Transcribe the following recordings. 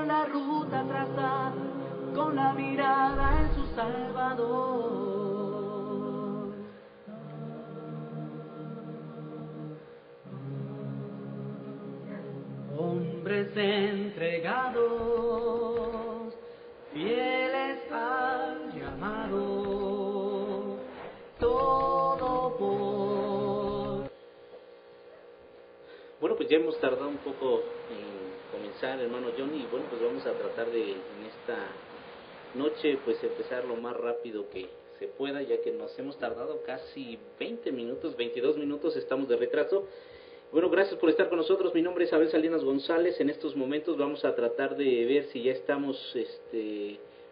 con la ruta trazada, con la mirada en su Salvador. Hombres entregados, fieles al llamado, todo por... Bueno, pues ya hemos tardado un poco en comenzar, hermano Johnny, y bueno, pues vamos a tratar de en esta noche pues empezar lo más rápido que se pueda, ya que nos hemos tardado casi 20 minutos, 22 minutos, estamos de retraso. Bueno, gracias por estar con nosotros. Mi nombre es Abel Salinas González. En estos momentos vamos a tratar de ver si ya estamos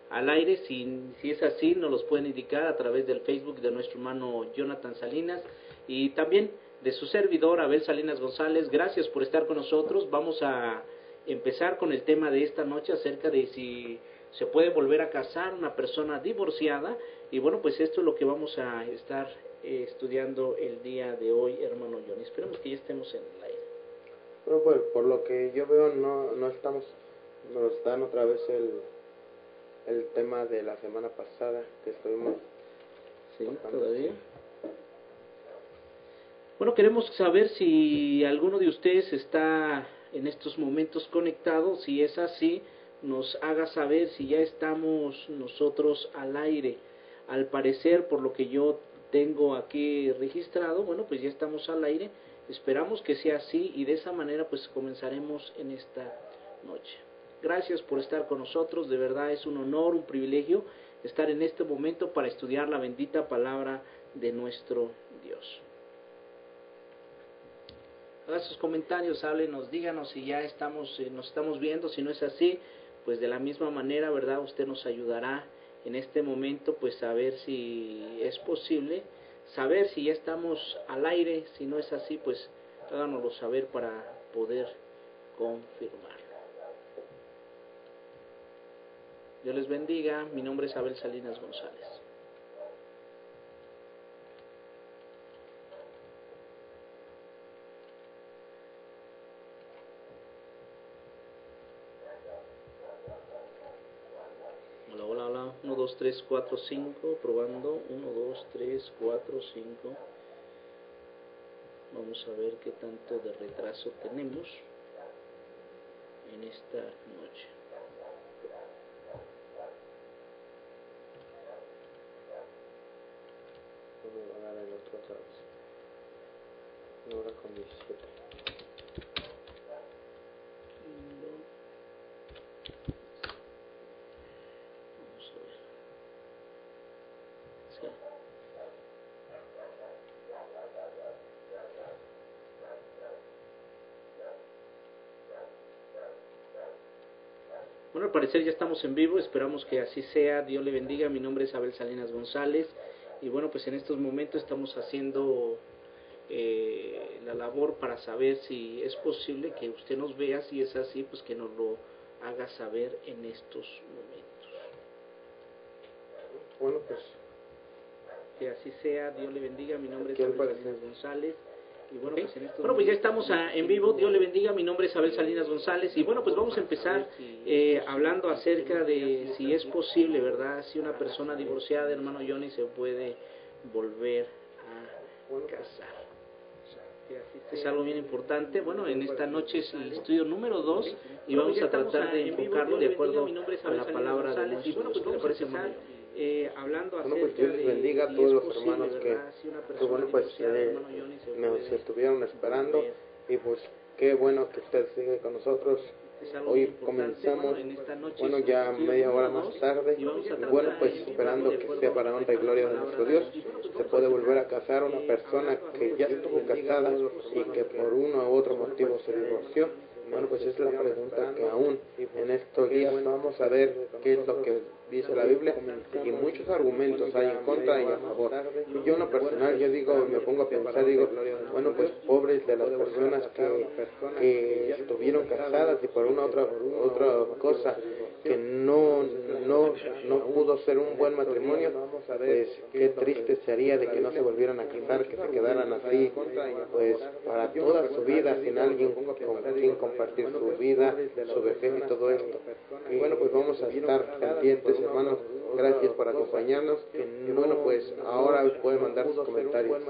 al aire. Si es así, nos los pueden indicar a través del Facebook de nuestro hermano Jonathan Salinas y también de su servidor Abel Salinas González. Gracias por estar con nosotros. Vamos a empezar con el tema de esta noche acerca de si se puede volver a casar una persona divorciada. Y bueno, pues esto es lo que vamos a estar estudiando el día de hoy, hermano Johnny. Esperemos que ya estemos en el aire. Bueno, pues por lo que yo veo no estamos, nos dan otra vez el tema de la semana pasada que estuvimos. Sí, todavía. Bueno, queremos saber si alguno de ustedes está en estos momentos conectado. Si es así, nos haga saber si ya estamos nosotros al aire. Al parecer, por lo que yo tengo aquí registrado, bueno, pues ya estamos al aire. Esperamos que sea así y de esa manera pues comenzaremos en esta noche. Gracias por estar con nosotros. De verdad es un honor, un privilegio estar en este momento para estudiar la bendita palabra de nuestro Dios. Haga sus comentarios, háblenos, díganos si ya estamos, nos estamos viendo. Si no es así, pues de la misma manera, ¿verdad? Usted nos ayudará en este momento, pues saber si es posible, saber si ya estamos al aire. Si no es así, pues háganoslo saber para poder confirmar. Dios les bendiga. Mi nombre es Abel Salinas González. Hola, hola, 1, 2, 3, 4, 5, probando, 1, 2, 3, 4, 5. Vamos a ver qué tanto de retraso tenemos en esta noche. Vamos a dar el otro otra vez. 1:17. Bueno, al parecer ya estamos en vivo, esperamos que así sea. Dios le bendiga. Mi nombre es Abel Salinas González y bueno, pues en estos momentos estamos haciendo la labor para saber si es posible que usted nos vea. Si es así, pues que nos lo haga saber en estos momentos. Bueno, pues que así sea. Dios le bendiga. Mi nombre es ¿Qué Abel le parece? Salinas González. Y bueno, pues ya estamos en vivo. Dios le bendiga. Mi nombre es Abel Salinas González. Y bueno, pues vamos a empezar hablando acerca de si es posible, ¿verdad? Si una persona divorciada, hermano Johnny, se puede volver a casar. Es algo bien importante. Bueno, en esta noche es el estudio número 2 y vamos a tratar de enfocarlo de acuerdo a la palabra de nuestro Dios. ¿Qué le parece, hermano? Hablando Bueno, acerca pues Dios les bendiga a si todos es los posible, hermanos ¿verdad? Si una que persona bueno, pues divorciada, hermano Johnny, se nos puede estuvieron esperando volver. y pues qué bueno que usted sigue con nosotros. Es algo Hoy muy importante. comenzamos, En esta noche bueno, es ya el estudio media hora número más 2, tarde y vamos a y tratar bueno, de pues enfocarlo esperando de que acuerdo sea para honra y gloria de nuestro Dios. Se puede volver a casar una persona que ya estuvo casada y que por uno u otro motivo se divorció. Bueno, pues es la pregunta que aún en estos días vamos a ver qué es lo que dice la Biblia y muchos argumentos hay en contra y a favor. Y yo en lo personal, yo digo, me pongo a pensar, digo, bueno, pues pobres de las personas que estuvieron casadas y por una otra cosa que no pudo ser un buen matrimonio, pues qué triste sería de que no se volvieran a casar, que se quedaran así, pues para toda su vida sin alguien con quien compartir su vida, su vejez y todo esto. Y bueno, pues vamos a estar pendientes, hermanos. Gracias por acompañarnos. Y bueno, pues ahora pueden mandar sus comentarios.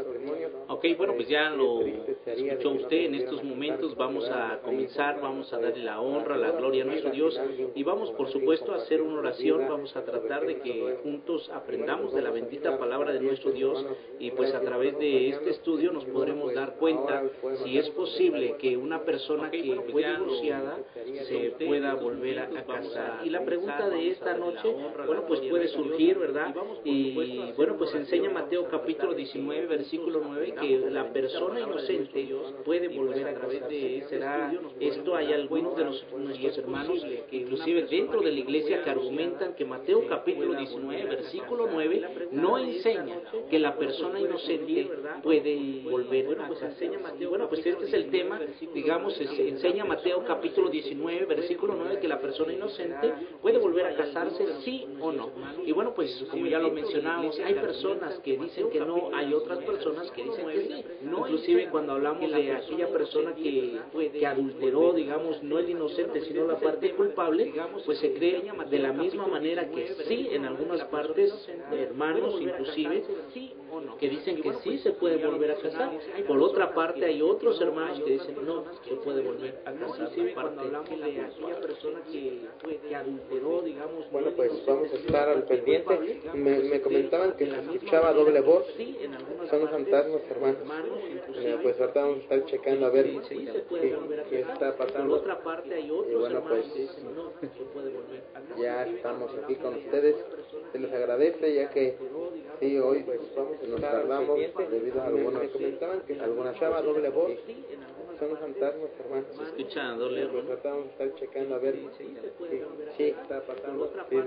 Ok, bueno, pues ya lo escuchó usted. En estos momentos vamos a comenzar, vamos a darle la honra, la gloria a nuestro Dios y vamos, por supuesto, a hacer una oración. Vamos a tratar de que juntos aprendamos de la bendita palabra de nuestro Dios y pues a través de este estudio nos podremos dar cuenta si es posible que una persona que fue divorciada se pueda volver a casar. Y la pregunta de esta noche, bueno, pues puede surgir, ¿verdad? Y bueno, pues enseña Mateo capítulo 19, versículo 9, que la persona inocente puede volver a casarse. ¿Será esto? Hay algunos de nuestros hermanos, inclusive dentro de la iglesia, que argumentan que Mateo capítulo 19, versículo 9, no enseña que la persona inocente puede volver a casarse. Bueno, pues este es el tema, digamos, enseña Mateo capítulo 19, versículo 9, que la persona inocente puede volver a casarse, sí o no. Y bueno, pues como ya lo mencionamos, hay personas que dicen que no, hay otras personas que dicen que sí. Inclusive cuando hablamos de aquella persona que adulteró, digamos, no el inocente, sino la parte culpable, pues se cree de la misma manera que sí, en algunas partes, hermanos inclusive, que dicen que sí se puede volver a casar. Por otra parte, hay otros hermanos que dicen no se puede volver a casar. Cuando hablamos de aquella persona que adulteró, digamos, bueno, pues vamos a estar al pendiente. Me comentaban que se escuchaba doble voz. Son fantasmas, hermanos. Pues ahorita vamos a estar checando a ver qué está pasando. Y bueno, pues ya estamos aquí con ustedes. Se les agradece, ya que sí, hoy pues nos tardamos debido a algunas chavas doble voz. Son fantasmas, hermanos. ¿Se escucha doble voz? Pues vamos a estar checando a ver sí está pasando. Sí,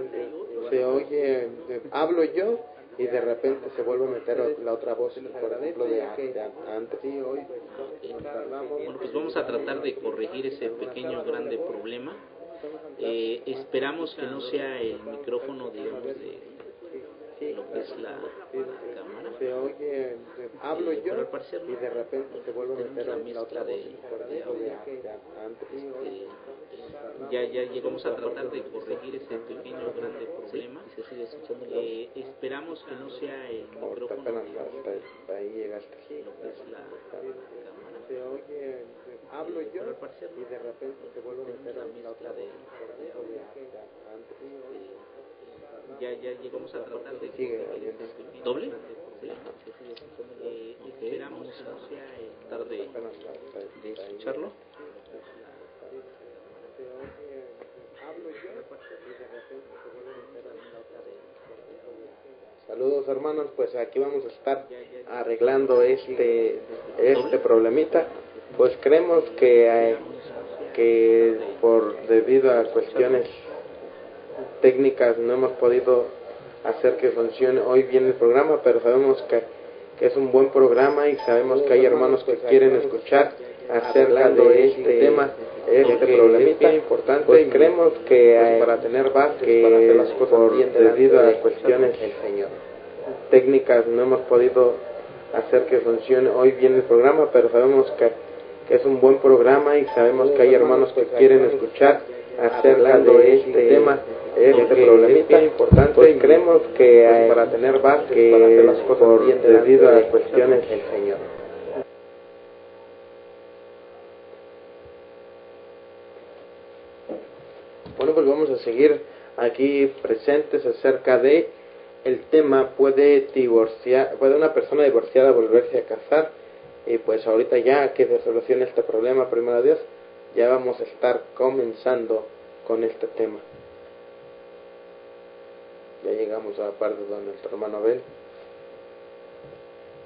se oye, hablo yo y de repente se vuelve a meter la otra voz, por ejemplo, de antes. Sí, hoy bueno, pues vamos a tratar de corregir ese pequeño grande problema. Esperamos que no sea el micrófono, digamos, de lo que es la cámara. Se oye, hablo yo y de repente se vuelve a meter la otra voz, por ejemplo, de antes. Ya llegamos a tratar de corregir ese pequeño grande problema. Esperamos que no sea el micrófono, hasta ahí llegaste. lo que es la cámara. Se oye, hablo yo y de repente se vuelve a meter la otra voz, por ejemplo, de antes. Ya llegamos a tratar de corregir ese pequeño doble. Esperamos que no sea tratar de escucharlo. Saludos, hermanos, pues aquí vamos a estar arreglando este problemita. Pues creemos que por debido a cuestiones técnicas no hemos podido hacer que funcione hoy bien el programa, pero sabemos que es un buen programa y sabemos que hay hermanos que quieren escuchar acerca de este tema, este problemita importante. Pues creemos que para tener base, para hacer las cosas bien debido a cuestiones técnicas no hemos podido hacer que funcione hoy bien el programa, pero sabemos que es un buen programa y sabemos que hay hermanos que quieren escuchar acerca de este tema, este problemita importante. Pues creemos que para tener base, para hacer las cosas bien debido a cuestiones del Señor. Bueno, pues vamos a seguir aquí presentes acerca de el tema, ¿puede una persona divorciada volverse a casar? Y pues ahorita ya que se solucione este problema, primero Dios, ya vamos a estar comenzando con este tema. Ya llegamos a la parte donde nuestro hermano Abel.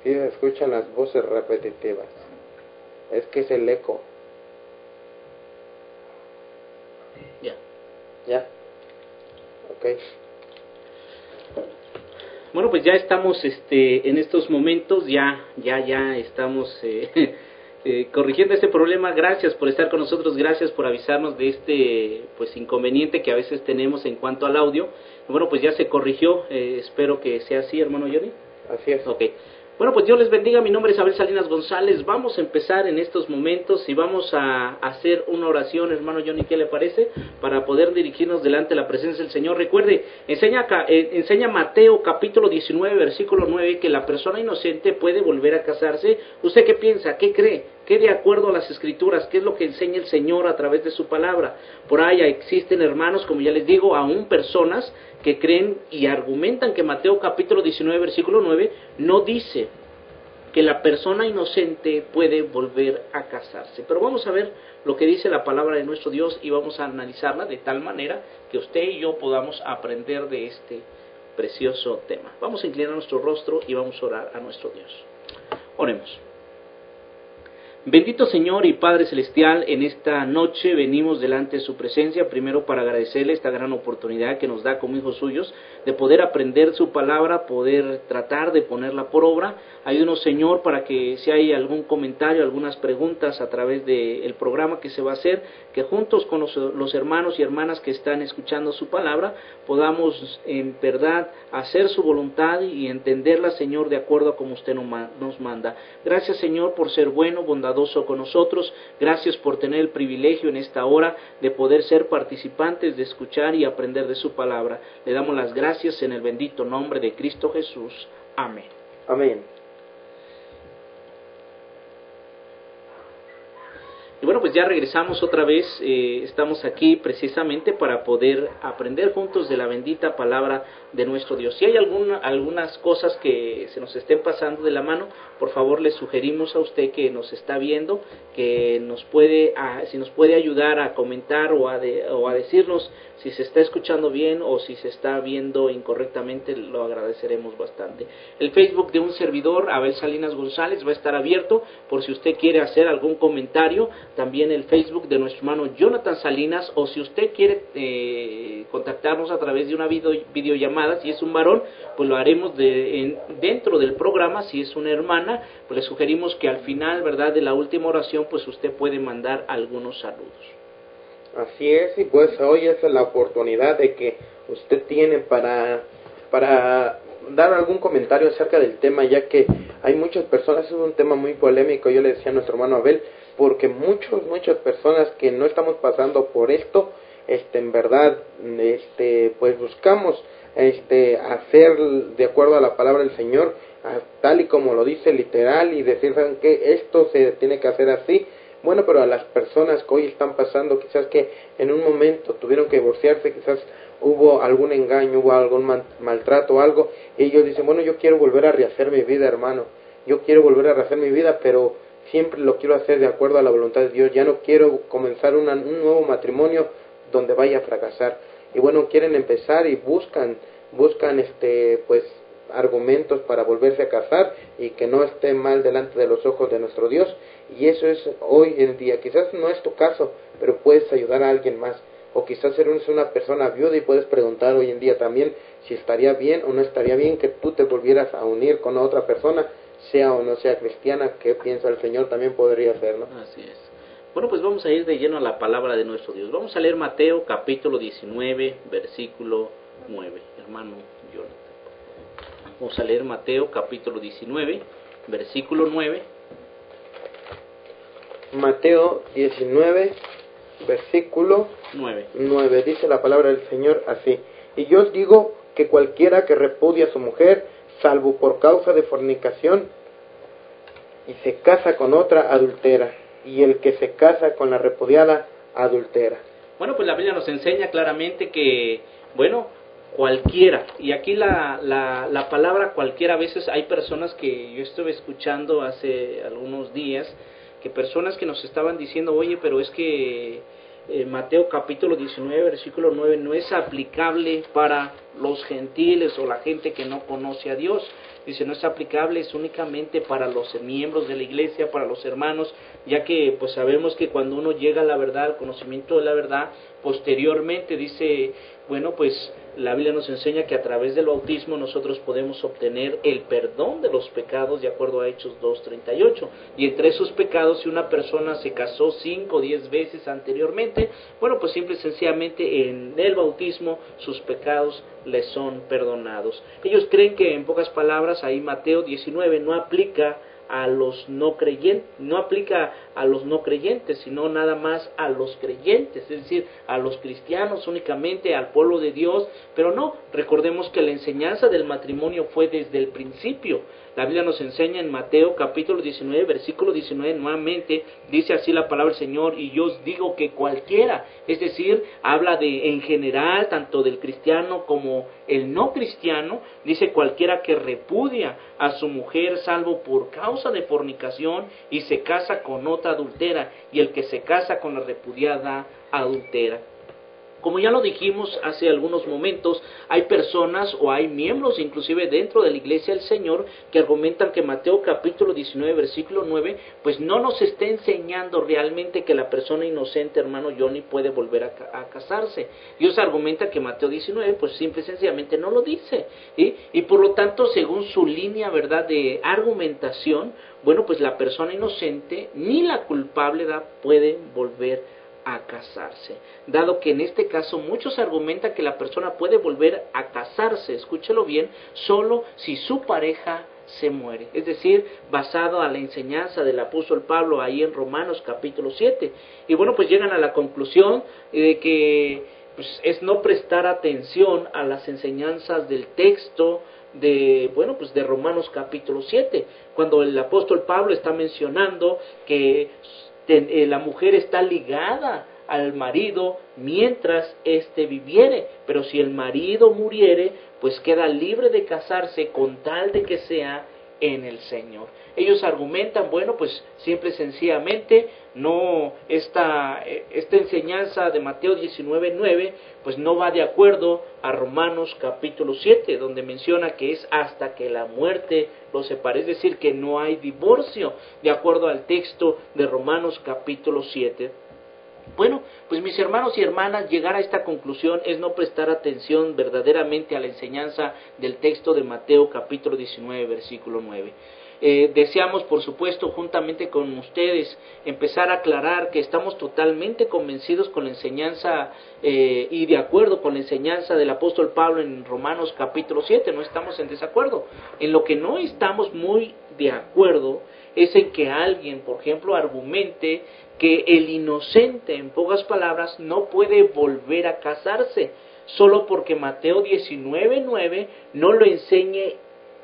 Sí, se escuchan las voces repetitivas. Es que es el eco. Ya. Ok. Bueno, pues ya estamos en estos momentos, ya estamos corrigiendo este problema. Gracias por estar con nosotros, gracias por avisarnos de este pues inconveniente que a veces tenemos en cuanto al audio. Bueno, pues ya se corrigió, espero que sea así, hermano Johnny. Así es. Ok. Bueno, pues Dios les bendiga, mi nombre es Abel Salinas González. Vamos a empezar en estos momentos y vamos a hacer una oración, hermano Johnny, ¿qué le parece? Para poder dirigirnos delante de la presencia del Señor. Recuerde, enseña Mateo capítulo 19, versículo 9, que la persona inocente puede volver a casarse. ¿Usted qué piensa? ¿Qué cree? ¿Qué de acuerdo a las Escrituras? ¿Qué es lo que enseña el Señor a través de su palabra? Por ahí existen, hermanos, como ya les digo, aún personas que creen y argumentan que Mateo capítulo 19, versículo 9, no dice que la persona inocente puede volver a casarse. Pero vamos a ver lo que dice la palabra de nuestro Dios y vamos a analizarla de tal manera que usted y yo podamos aprender de este precioso tema. Vamos a inclinar nuestro rostro y vamos a orar a nuestro Dios. Oremos. Bendito Señor y Padre Celestial, en esta noche venimos delante de su presencia, primero para agradecerle esta gran oportunidad que nos da como hijos suyos, de poder aprender su palabra, poder tratar de ponerla por obra. Ayúdanos, Señor, para que si hay algún comentario, algunas preguntas a través del programa que se va a hacer, que juntos con los hermanos y hermanas que están escuchando su palabra, podamos en verdad hacer su voluntad y entenderla, Señor, de acuerdo a como usted nos manda. Gracias, Señor, por ser bueno, bondadoso con nosotros. Gracias por tener el privilegio en esta hora de poder ser participantes, de escuchar y aprender de su palabra. Le damos las gracias en el bendito nombre de Cristo Jesús. Amén. Amén. Y bueno, pues ya regresamos otra vez, estamos aquí precisamente para poder aprender juntos de la bendita palabra de nuestro Dios. Si hay algunas cosas que se nos estén pasando de la mano, por favor le sugerimos a usted que nos está viendo, que si nos puede ayudar a comentar o a decirnos si se está escuchando bien o si se está viendo incorrectamente, lo agradeceremos bastante. El Facebook de un servidor, Abel Salinas González, va a estar abierto por si usted quiere hacer algún comentario. También el Facebook de nuestro hermano Jonathan Salinas, o si usted quiere contactarnos a través de una videollamada, si es un varón, pues lo haremos dentro del programa. Si es una hermana, pues le sugerimos que al final, ¿verdad?, de la última oración, pues usted puede mandar algunos saludos. Así es, y pues hoy es la oportunidad de que usted tiene para dar algún comentario acerca del tema, ya que hay muchas personas, es un tema muy polémico. Yo le decía a nuestro hermano Abel, porque muchas personas que no estamos pasando por esto, en verdad, pues buscamos hacer de acuerdo a la palabra del Señor, tal y como lo dice literal, y decir, ¿saben qué? Esto se tiene que hacer así. Bueno, pero a las personas que hoy están pasando, quizás que en un momento tuvieron que divorciarse, quizás hubo algún engaño, hubo algún maltrato o algo, y ellos dicen, bueno, yo quiero volver a rehacer mi vida, hermano, yo quiero volver a rehacer mi vida, pero siempre lo quiero hacer de acuerdo a la voluntad de Dios, ya no quiero comenzar un nuevo matrimonio donde vaya a fracasar. Y bueno, quieren empezar y buscan pues argumentos para volverse a casar y que no esté mal delante de los ojos de nuestro Dios. Y eso es hoy en día. Quizás no es tu caso, pero puedes ayudar a alguien más. O quizás eres una persona viuda y puedes preguntar hoy en día también si estaría bien o no estaría bien que tú te volvieras a unir con otra persona, sea o no sea cristiana. ¿Qué piensa el Señor? También podría ser, ¿no? Así es. Bueno, pues vamos a ir de lleno a la palabra de nuestro Dios. Vamos a leer Mateo capítulo 19, versículo 9. Hermano Jonathan. Vamos a leer Mateo capítulo 19, versículo 9. Mateo 19, versículo 9. Dice la palabra del Señor así: y yo os digo que cualquiera que repudia a su mujer, salvo por causa de fornicación, y se casa con otra, adultera, y el que se casa con la repudiada, adultera. Bueno, pues la Biblia nos enseña claramente que, bueno, cualquiera, y aquí la palabra cualquiera, a veces hay personas que yo estuve escuchando hace algunos días, que personas que nos estaban diciendo, oye, pero es que Mateo capítulo 19, versículo 9 no es aplicable para los gentiles o la gente que no conoce a Dios. Dice, no es aplicable, es únicamente para los miembros de la iglesia, para los hermanos, ya que pues sabemos que cuando uno llega a la verdad, al conocimiento de la verdad, posteriormente dice, bueno, pues la Biblia nos enseña que a través del bautismo nosotros podemos obtener el perdón de los pecados de acuerdo a Hechos 2:38. Y entre esos pecados, si una persona se casó 5 o 10 veces anteriormente, bueno, pues simple y sencillamente en el bautismo sus pecados les son perdonados. Ellos creen que, en pocas palabras, ahí Mateo 19 no aplica a los no creyentes, sino nada más a los creyentes, es decir, a los cristianos únicamente, al pueblo de Dios, pero no, recordemos que la enseñanza del matrimonio fue desde el principio. La Biblia nos enseña en Mateo capítulo 19, versículo 19, nuevamente, dice así la palabra del Señor: y yo os digo que cualquiera, es decir, habla de en general, tanto del cristiano como el no cristiano, dice cualquiera que repudia a su mujer salvo por causa de fornicación y se casa con otra adultera, y el que se casa con la repudiada adultera. Como ya lo dijimos hace algunos momentos, hay personas o hay miembros inclusive dentro de la Iglesia del Señor que argumentan que Mateo capítulo 19 versículo 9 pues no nos está enseñando realmente que la persona inocente, hermano Johnny, puede volver a casarse. Dios argumenta que Mateo 19 pues simple y sencillamente no lo dice, ¿sí? Y por lo tanto, según su línea, ¿verdad?, de argumentación, bueno, pues la persona inocente ni la culpable puede volver a casarse, dado que en este caso muchos argumentan que la persona puede volver a casarse, escúchelo bien, solo si su pareja se muere, es decir, basado a la enseñanza del apóstol Pablo ahí en Romanos capítulo 7, y bueno, pues llegan a la conclusión de que pues, es no prestar atención a las enseñanzas del texto de Romanos capítulo 7, cuando el apóstol Pablo está mencionando que la mujer está ligada al marido mientras éste viviere, pero si el marido muriere, pues queda libre de casarse con tal de que sea en el Señor. Ellos argumentan, bueno, pues simple y sencillamente no esta enseñanza de Mateo 19:9 pues no va de acuerdo a Romanos capítulo 7, donde menciona que es hasta que la muerte los separe, es decir, que no hay divorcio de acuerdo al texto de Romanos capítulo 7. Bueno, pues mis hermanos y hermanas, llegar a esta conclusión es no prestar atención verdaderamente a la enseñanza del texto de Mateo capítulo 19, versículo 9. Deseamos, por supuesto, juntamente con ustedes, empezar a aclarar que estamos totalmente convencidos con la enseñanza y de acuerdo con la enseñanza del apóstol Pablo en Romanos capítulo 7, no estamos en desacuerdo. En lo que no estamos muy de acuerdo es en que alguien, por ejemplo, argumente que el inocente, en pocas palabras, no puede volver a casarse, solo porque Mateo 19:9 no lo enseñe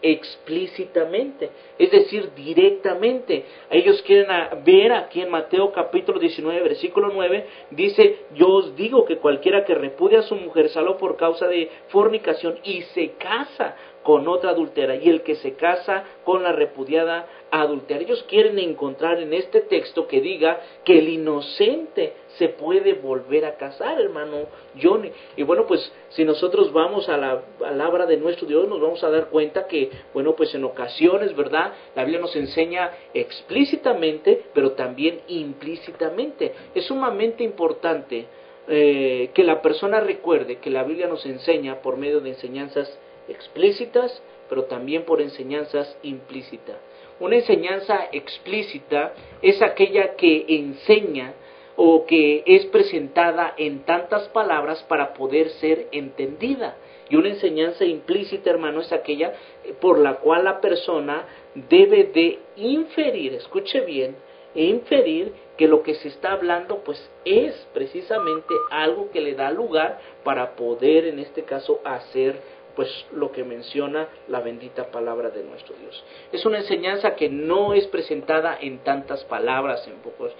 explícitamente, es decir, directamente. Ellos quieren ver aquí en Mateo capítulo 19, versículo 9, dice: yo os digo que cualquiera que repudia a su mujer salvo por causa de fornicación y se casa con otra adultera, y el que se casa con la repudiada adultera. Ellos quieren encontrar en este texto que diga que el inocente se puede volver a casar, hermano Johnny. Y bueno, pues si nosotros vamos a la palabra de nuestro Dios, nos vamos a dar cuenta que, bueno, pues en ocasiones, ¿verdad?, la Biblia nos enseña explícitamente, pero también implícitamente. Es sumamente importante que la persona recuerde que la Biblia nos enseña por medio de enseñanzas explícitas, pero también por enseñanzas implícitas. Una enseñanza explícita es aquella que enseña o que es presentada en tantas palabras para poder ser entendida. Y una enseñanza implícita, hermano, es aquella por la cual la persona debe de inferir, escuche bien, inferir que lo que se está hablando pues es precisamente algo que le da lugar para poder, en este caso, hacer pues lo que menciona la bendita palabra de nuestro Dios. Es una enseñanza que no es presentada en tantas palabras, en pocos,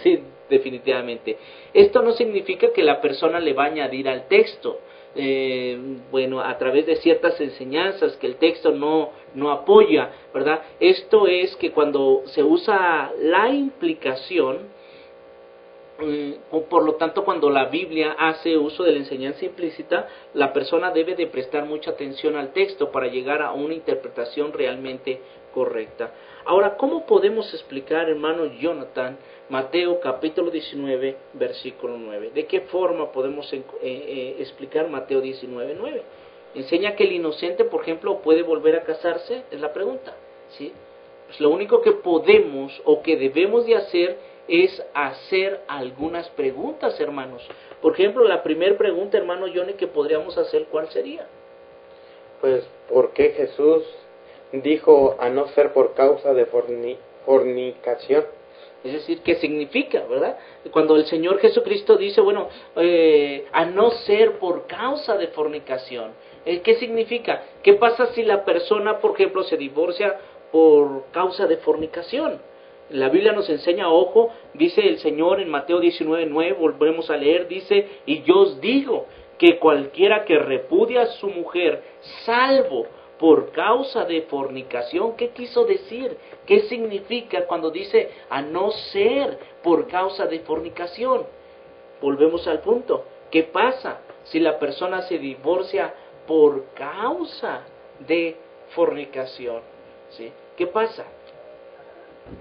sí, definitivamente. Esto no significa que la persona le va a añadir al texto, a través de ciertas enseñanzas que el texto no apoya, ¿verdad? Esto es que cuando se usa la implicación, por lo tanto, cuando la Biblia hace uso de la enseñanza implícita, la persona debe de prestar mucha atención al texto para llegar a una interpretación realmente correcta. Ahora, ¿cómo podemos explicar, hermano Jonathan, Mateo capítulo 19, versículo 9. ¿De qué forma podemos explicar Mateo 19, 9? ¿Enseña que el inocente, por ejemplo, puede volver a casarse? Es la pregunta, ¿sí? Pues lo único que podemos o que debemos de hacer es hacer algunas preguntas, hermanos. Por ejemplo, la primera pregunta, hermano Johnny, que podríamos hacer, ¿cuál sería? Pues, ¿por qué Jesús dijo a no ser por causa de fornicación? Es decir, ¿qué significa, verdad? Cuando el Señor Jesucristo dice, bueno, a no ser por causa de fornicación. ¿Qué significa? ¿Qué pasa si la persona, por ejemplo, se divorcia por causa de fornicación? La Biblia nos enseña, ojo, dice el Señor en Mateo 19:9, volvemos a leer, dice, y yo os digo que cualquiera que repudia a su mujer, salvo por causa de fornicación, ¿qué quiso decir? ¿Qué significa cuando dice a no ser por causa de fornicación? Volvemos al punto. ¿Qué pasa si la persona se divorcia por causa de fornicación? ¿Sí? ¿Qué pasa?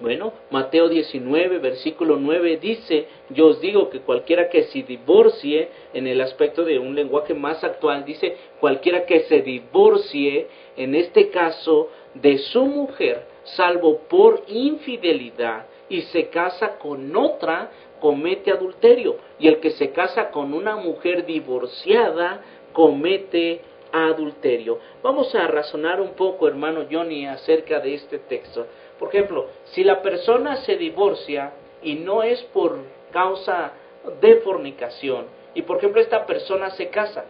Bueno, Mateo 19, versículo 9 dice, yo os digo que cualquiera que se divorcie, en el aspecto de un lenguaje más actual, dice, cualquiera que se divorcie, en este caso, de su mujer, salvo por infidelidad, y se casa con otra, comete adulterio. Y el que se casa con una mujer divorciada, comete adulterio. Vamos a razonar un poco, hermano Johnny, acerca de este texto. Por ejemplo, si la persona se divorcia y no es por causa de fornicación, y por ejemplo esta persona se casa,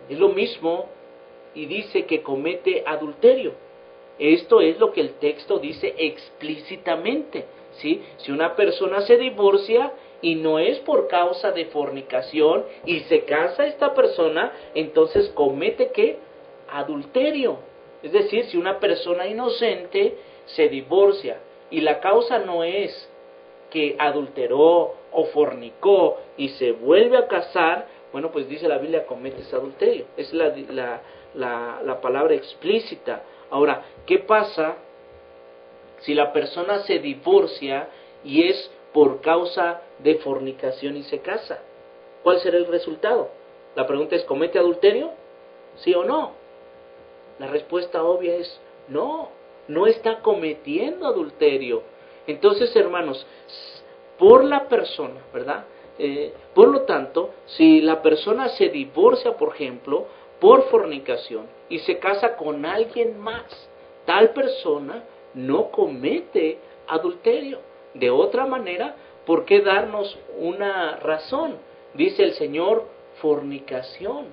es lo mismo y dice que comete adulterio. Esto es lo que el texto dice explícitamente, ¿sí? Si una persona se divorcia y no es por causa de fornicación y se casa esta persona, entonces comete ¿qué? Adulterio. Es decir, si una persona inocente se divorcia y la causa no es que adulteró o fornicó y se vuelve a casar, bueno, pues dice la Biblia, cometes adulterio. Es la palabra explícita. Ahora, ¿qué pasa si la persona se divorcia y es por causa de fornicación y se casa? ¿Cuál será el resultado? La pregunta es, ¿comete adulterio? ¿Sí o no? La respuesta obvia es no, no está cometiendo adulterio. Entonces, hermanos, por la persona, ¿verdad? Por lo tanto, si la persona se divorcia, por ejemplo, por fornicación y se casa con alguien más, tal persona no comete adulterio. De otra manera, ¿por qué darnos una razón? Dice el Señor, fornicación.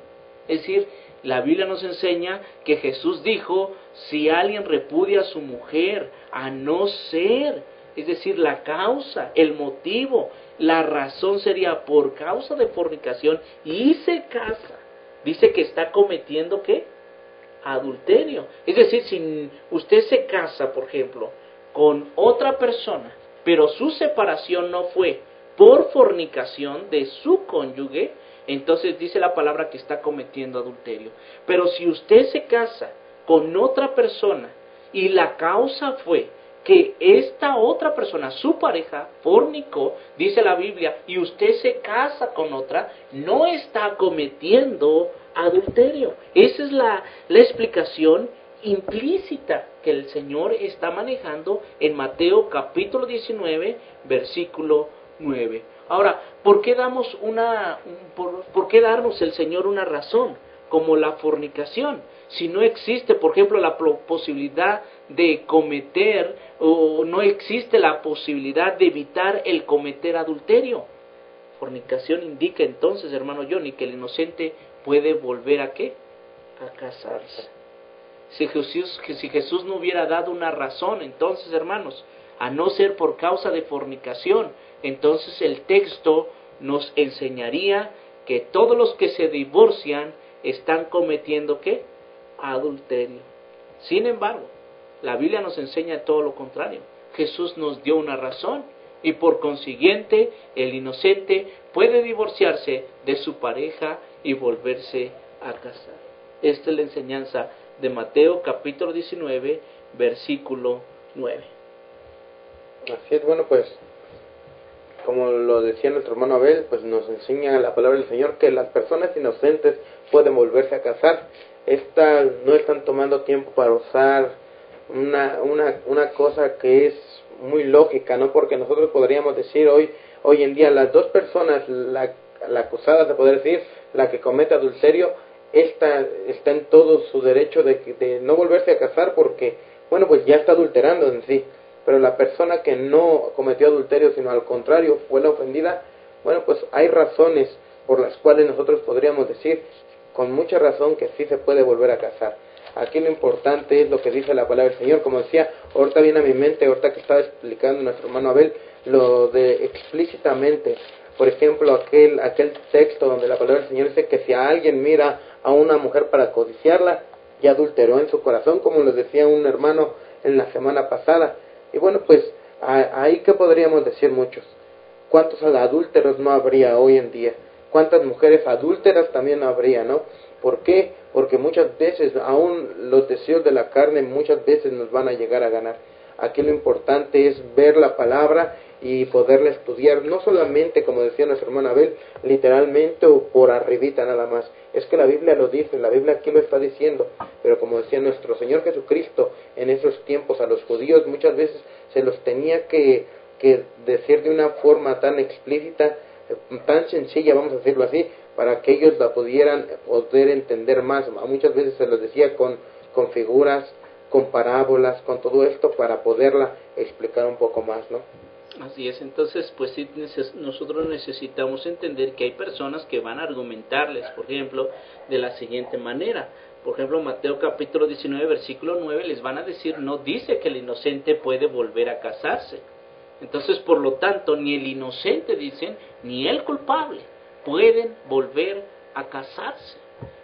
Es decir, la Biblia nos enseña que Jesús dijo, si alguien repudia a su mujer, a no ser, es decir, la causa, el motivo, la razón sería por causa de fornicación y se casa. Dice que está cometiendo ¿qué? Adulterio. Es decir, si usted se casa, por ejemplo, con otra persona, pero su separación no fue por fornicación de su cónyuge, entonces dice la palabra que está cometiendo adulterio. Pero si usted se casa con otra persona y la causa fue que esta otra persona, su pareja, fornicó, dice la Biblia, y usted se casa con otra, no está cometiendo adulterio. Esa es la explicación implícita que el Señor está manejando en Mateo capítulo 19, versículo 9. Ahora, ¿por qué darnos el Señor una razón como la fornicación? Si no existe, por ejemplo, la posibilidad de cometer o no existe la posibilidad de evitar el cometer adulterio. Fornicación indica entonces, hermano Johnny, que el inocente puede volver ¿a qué? A casarse. Si Jesús no hubiera dado una razón, entonces, hermanos, a no ser por causa de fornicación, entonces el texto nos enseñaría que todos los que se divorcian están cometiendo ¿qué? Adulterio. Sin embargo, la Biblia nos enseña todo lo contrario. Jesús nos dio una razón y por consiguiente el inocente puede divorciarse de su pareja y volverse a casar. Esta es la enseñanza de Mateo capítulo 19, versículo 9. Así es, bueno, pues como lo decía nuestro hermano Abel, pues nos enseña la palabra del Señor que las personas inocentes pueden volverse a casar. Estas no están tomando tiempo para usar una cosa que es muy lógica, ¿no? Porque nosotros podríamos decir hoy en día las dos personas, la acusada, se puede decir, la que comete adulterio, esta está en todo su derecho de no volverse a casar porque, bueno, pues ya está adulterando en sí. Pero la persona que no cometió adulterio, sino al contrario, fue la ofendida, bueno, pues hay razones por las cuales nosotros podríamos decir con mucha razón que sí se puede volver a casar. Aquí lo importante es lo que dice la palabra del Señor. Como decía, ahorita viene a mi mente, ahorita que estaba explicando nuestro hermano Abel, lo de explícitamente. Por ejemplo, aquel texto donde la palabra del Señor dice que si a alguien mira a una mujer para codiciarla, ya adulteró en su corazón, como les decía un hermano en la semana pasada. Y bueno, pues ahí que podríamos decir muchos. ¿Cuántos adúlteros no habría hoy en día? ¿Cuántas mujeres adúlteras también no habría, no? ¿Por qué? Porque muchas veces, aún los deseos de la carne, muchas veces nos van a llegar a ganar. Aquí lo importante es ver la palabra y poderla estudiar, no solamente, como decía nuestro hermano Abel, literalmente o por arribita nada más. Es que la Biblia lo dice, la Biblia aquí lo está diciendo, pero como decía nuestro Señor Jesucristo, en esos tiempos a los judíos muchas veces se los tenía que decir de una forma tan explícita, tan sencilla, vamos a decirlo así, para que ellos la pudieran poder entender más. Muchas veces se los decía con figuras, con parábolas, con todo esto para poderla explicar un poco más, ¿no? Así es, entonces pues sí, nosotros necesitamos entender que hay personas que van a argumentarles, por ejemplo, de la siguiente manera. Por ejemplo, Mateo capítulo 19, versículo 9, les van a decir, no dice que el inocente puede volver a casarse. Entonces, por lo tanto, ni el inocente, dicen, ni el culpable pueden volver a casarse.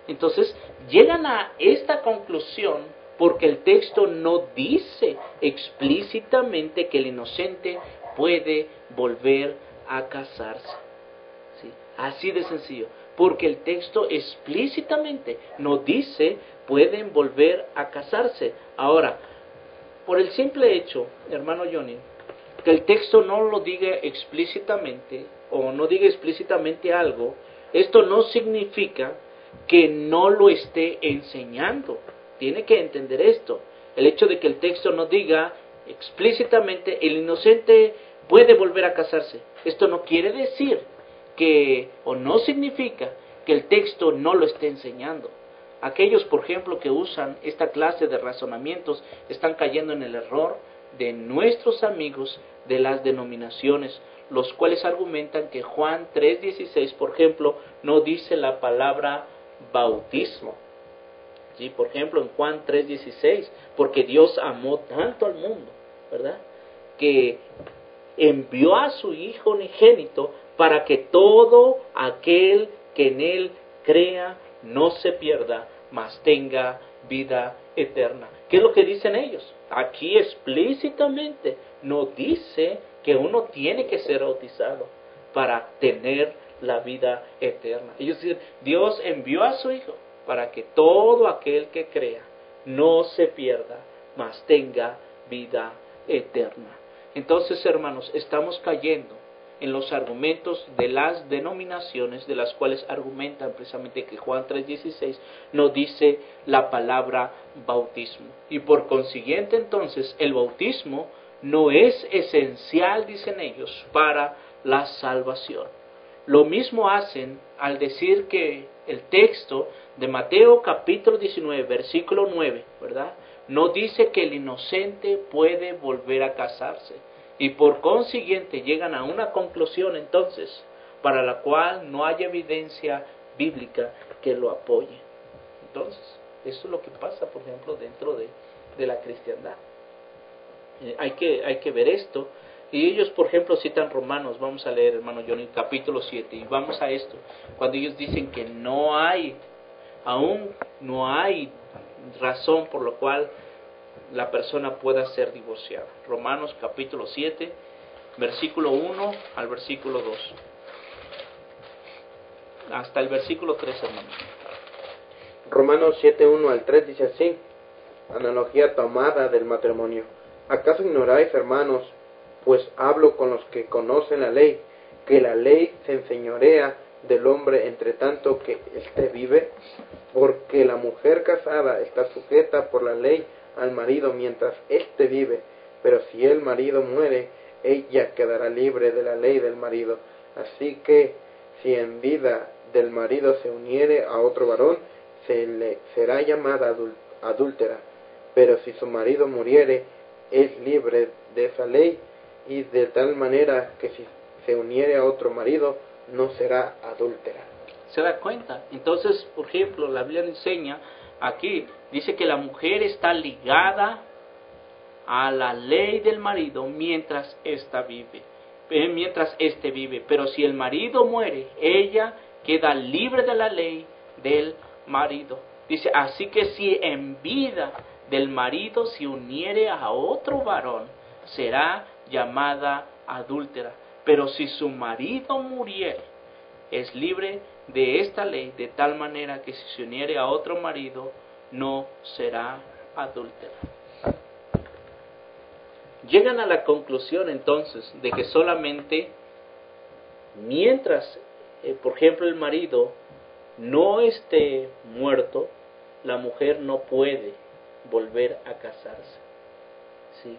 Entonces, llegan a esta conclusión porque el texto no dice explícitamente que el inocente puede volver a casarse. ¿Sí? Así de sencillo. Porque el texto explícitamente no dice pueden volver a casarse. Ahora, por el simple hecho, hermano Johnny, que el texto no lo diga explícitamente o no diga explícitamente algo, esto no significa que no lo esté enseñando. Tiene que entender esto. El hecho de que el texto no diga explícitamente el inocente puede volver a casarse. Esto no quiere decir que, o no significa que el texto no lo esté enseñando. Aquellos, por ejemplo, que usan esta clase de razonamientos están cayendo en el error de nuestros amigos de las denominaciones, los cuales argumentan que Juan 3:16, por ejemplo, no dice la palabra bautismo. ¿Sí? Por ejemplo, en Juan 3:16, porque Dios amó tanto al mundo, ¿verdad?, que envió a su Hijo unigénito para que todo aquel que en Él crea no se pierda, mas tenga vida eterna. ¿Qué es lo que dicen ellos? Aquí explícitamente no dice que uno tiene que ser bautizado para tener la vida eterna. Ellos dicen, Dios envió a su Hijo para que todo aquel que crea no se pierda, mas tenga vida eterna. Entonces, hermanos, estamos cayendo en los argumentos de las denominaciones, de las cuales argumentan precisamente que Juan 3:16 no dice la palabra bautismo. Y por consiguiente, entonces, el bautismo no es esencial, dicen ellos, para la salvación. Lo mismo hacen al decir que el texto de Mateo capítulo 19, versículo 9, ¿verdad?, no dice que el inocente puede volver a casarse. Y por consiguiente llegan a una conclusión entonces para la cual no hay evidencia bíblica que lo apoye. Entonces, eso es lo que pasa, por ejemplo, dentro de la cristiandad. Hay que ver esto. Y ellos, por ejemplo, citan Romanos. Vamos a leer, hermano Johnny, capítulo 7. Y vamos a esto. Cuando ellos dicen que aún no hay razón por la cual la persona pueda ser divorciada. Romanos capítulo 7, versículo 1 al versículo 2. Hasta el versículo 3, hermano. Romanos 7, 1 al 3 dice así, analogía tomada del matrimonio. ¿Acaso ignoráis, hermanos, pues hablo con los que conocen la ley, que la ley se enseñorea del hombre entre tanto que éste vive, porque la mujer casada está sujeta por la ley al marido mientras éste vive, pero si el marido muere, ella quedará libre de la ley del marido. Así que si en vida del marido se uniere a otro varón, se le será llamada adúltera, pero si su marido muriere, es libre de esa ley, y de tal manera que si se uniere a otro marido, no será adúltera. ¿Se da cuenta? Entonces, por ejemplo, la Biblia enseña aquí, dice que la mujer está ligada a la ley del marido mientras éste vive, pero si el marido muere, ella queda libre de la ley del marido. Dice, así que si en vida del marido se uniere a otro varón, será llamada adúltera, pero si su marido muriere, es libre de esta ley, de tal manera que si se uniere a otro marido, no será adúltera. Llegan a la conclusión entonces de que solamente mientras, por ejemplo, el marido no esté muerto, la mujer no puede volver a casarse. ¿Sí?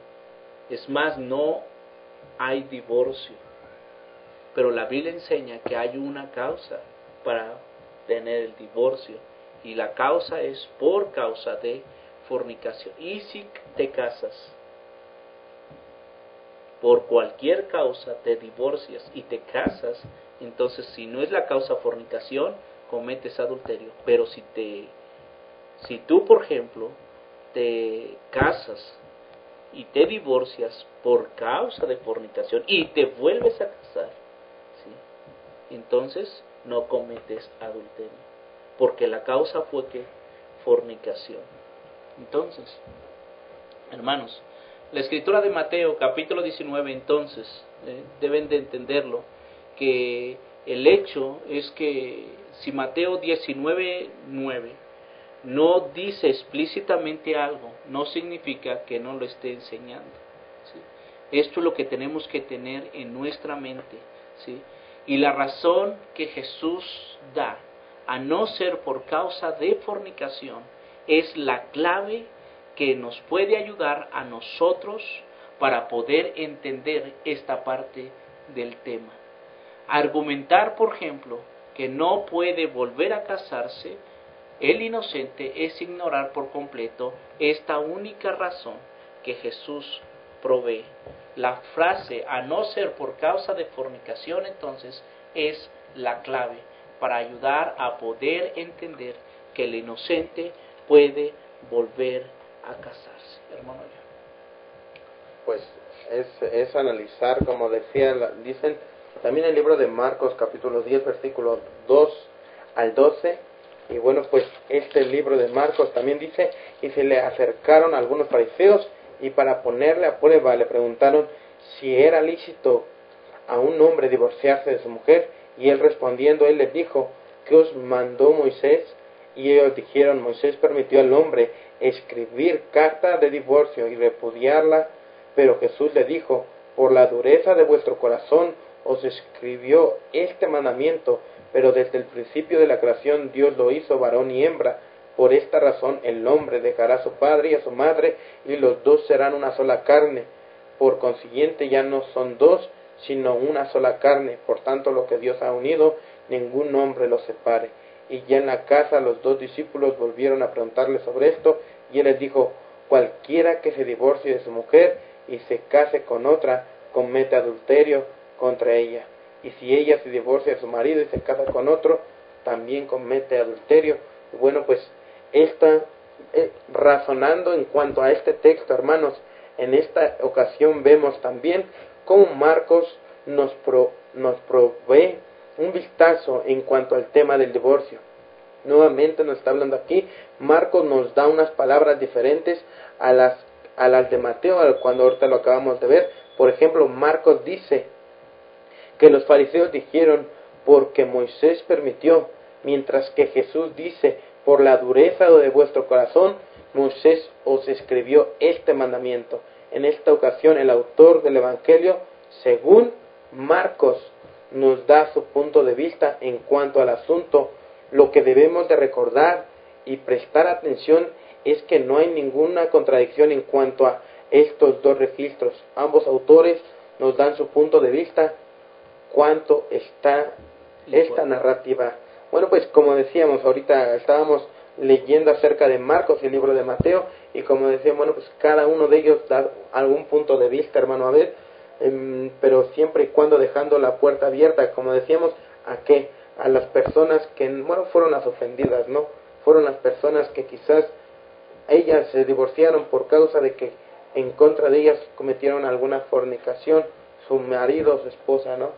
Es más, no hay divorcio. Pero la Biblia enseña que hay una causa para tener el divorcio, y la causa es por causa de fornicación. Y si te casas, por cualquier causa te divorcias y te casas, entonces si no es la causa fornicación, cometes adulterio. Pero si tú, por ejemplo, te casas y te divorcias por causa de fornicación y te vuelves a casar, ¿sí?, entonces no cometes adulterio, porque la causa fue que fornicación. Entonces, hermanos, la escritura de Mateo capítulo 19, entonces, deben de entenderlo, que el hecho es que si Mateo 19:9 no dice explícitamente algo, no significa que no lo esté enseñando, ¿sí? Esto es lo que tenemos que tener en nuestra mente, ¿sí? Y la razón que Jesús da, a no ser por causa de fornicación, es la clave que nos puede ayudar a nosotros para poder entender esta parte del tema. Argumentar, por ejemplo, que no puede volver a casarse el inocente es ignorar por completo esta única razón que Jesús provee. La frase, a no ser por causa de fornicación, entonces, es la clave para ayudar a poder entender que el inocente puede volver a casarse. Hermano John. Pues es analizar, como dicen también el libro de Marcos capítulo 10 versículos 2 al 12, y bueno, pues este libro de Marcos también dice, y se le acercaron algunos fariseos y para ponerle a prueba le preguntaron si era lícito a un hombre divorciarse de su mujer, y él respondiendo, él les dijo, ¿qué os mandó Moisés? Y ellos dijeron, Moisés permitió al hombre escribir carta de divorcio y repudiarla, pero Jesús le dijo, por la dureza de vuestro corazón os escribió este mandamiento, pero desde el principio de la creación Dios lo hizo varón y hembra. Por esta razón el hombre dejará a su padre y a su madre, y los dos serán una sola carne. Por consiguiente ya no son dos, sino una sola carne. Por tanto lo que Dios ha unido, ningún hombre lo separe. Y ya en la casa los dos discípulos volvieron a preguntarle sobre esto, y él les dijo, cualquiera que se divorcie de su mujer y se case con otra, comete adulterio contra ella. Y si ella se divorcia de su marido y se casa con otro, también comete adulterio. Y bueno, pues razonando en cuanto a este texto, hermanos, en esta ocasión vemos también cómo Marcos nos provee un vistazo en cuanto al tema del divorcio. Nuevamente nos está hablando aquí, Marcos nos da unas palabras diferentes a las de Mateo, cuando ahorita lo acabamos de ver. Por ejemplo, Marcos dice que los fariseos dijeron, porque Moisés permitió, mientras que Jesús dice, por la dureza de vuestro corazón, Moisés os escribió este mandamiento. en esta ocasión el autor del Evangelio, según Marcos, nos da su punto de vista en cuanto al asunto. Lo que debemos de recordar y prestar atención es que no hay ninguna contradicción en cuanto a estos dos registros. Ambos autores nos dan su punto de vista cuanto está esta narrativa. Bueno, pues como decíamos, ahorita estábamos leyendo acerca de Marcos y el libro de Mateo, y como decíamos, bueno, pues cada uno de ellos da algún punto de vista, hermano Abel, pero siempre y cuando dejando la puerta abierta, como decíamos, a las personas que, bueno, fueron las ofendidas, ¿no? Fueron las personas que quizás ellas se divorciaron por causa de que en contra de ellas cometieron alguna fornicación, su marido, su esposa, ¿no?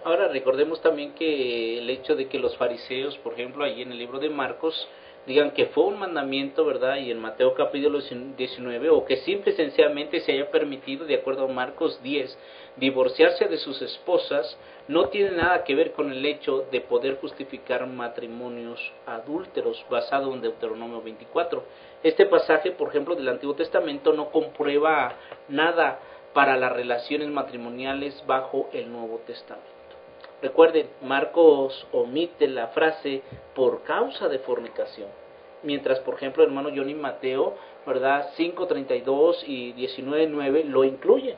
Ahora recordemos también que el hecho de que los fariseos, por ejemplo, allí en el libro de Marcos, digan que fue un mandamiento, ¿verdad? Y en Mateo capítulo 19, o que simple y sencillamente se haya permitido, de acuerdo a Marcos 10, divorciarse de sus esposas, no tiene nada que ver con el hecho de poder justificar matrimonios adúlteros, basado en Deuteronomio 24. Este pasaje, por ejemplo, del Antiguo Testamento no comprueba nada para las relaciones matrimoniales bajo el Nuevo Testamento. Recuerden, Marcos omite la frase por causa de fornicación, mientras, por ejemplo, hermano Johnny Mateo, ¿verdad? 5:32 y 19:9 lo incluye.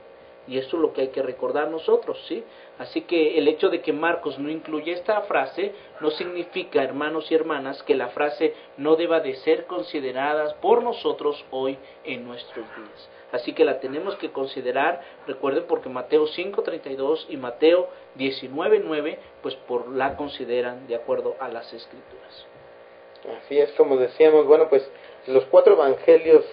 Y eso es lo que hay que recordar nosotros, ¿sí? Así que el hecho de que Marcos no incluya esta frase no significa, hermanos y hermanas, que la frase no deba de ser considerada por nosotros hoy en nuestros días. Así que la tenemos que considerar, recuerden, porque Mateo 5:32 y Mateo 19:9, pues la consideran de acuerdo a las Escrituras. Así es, como decíamos, bueno, pues los 4 evangelios,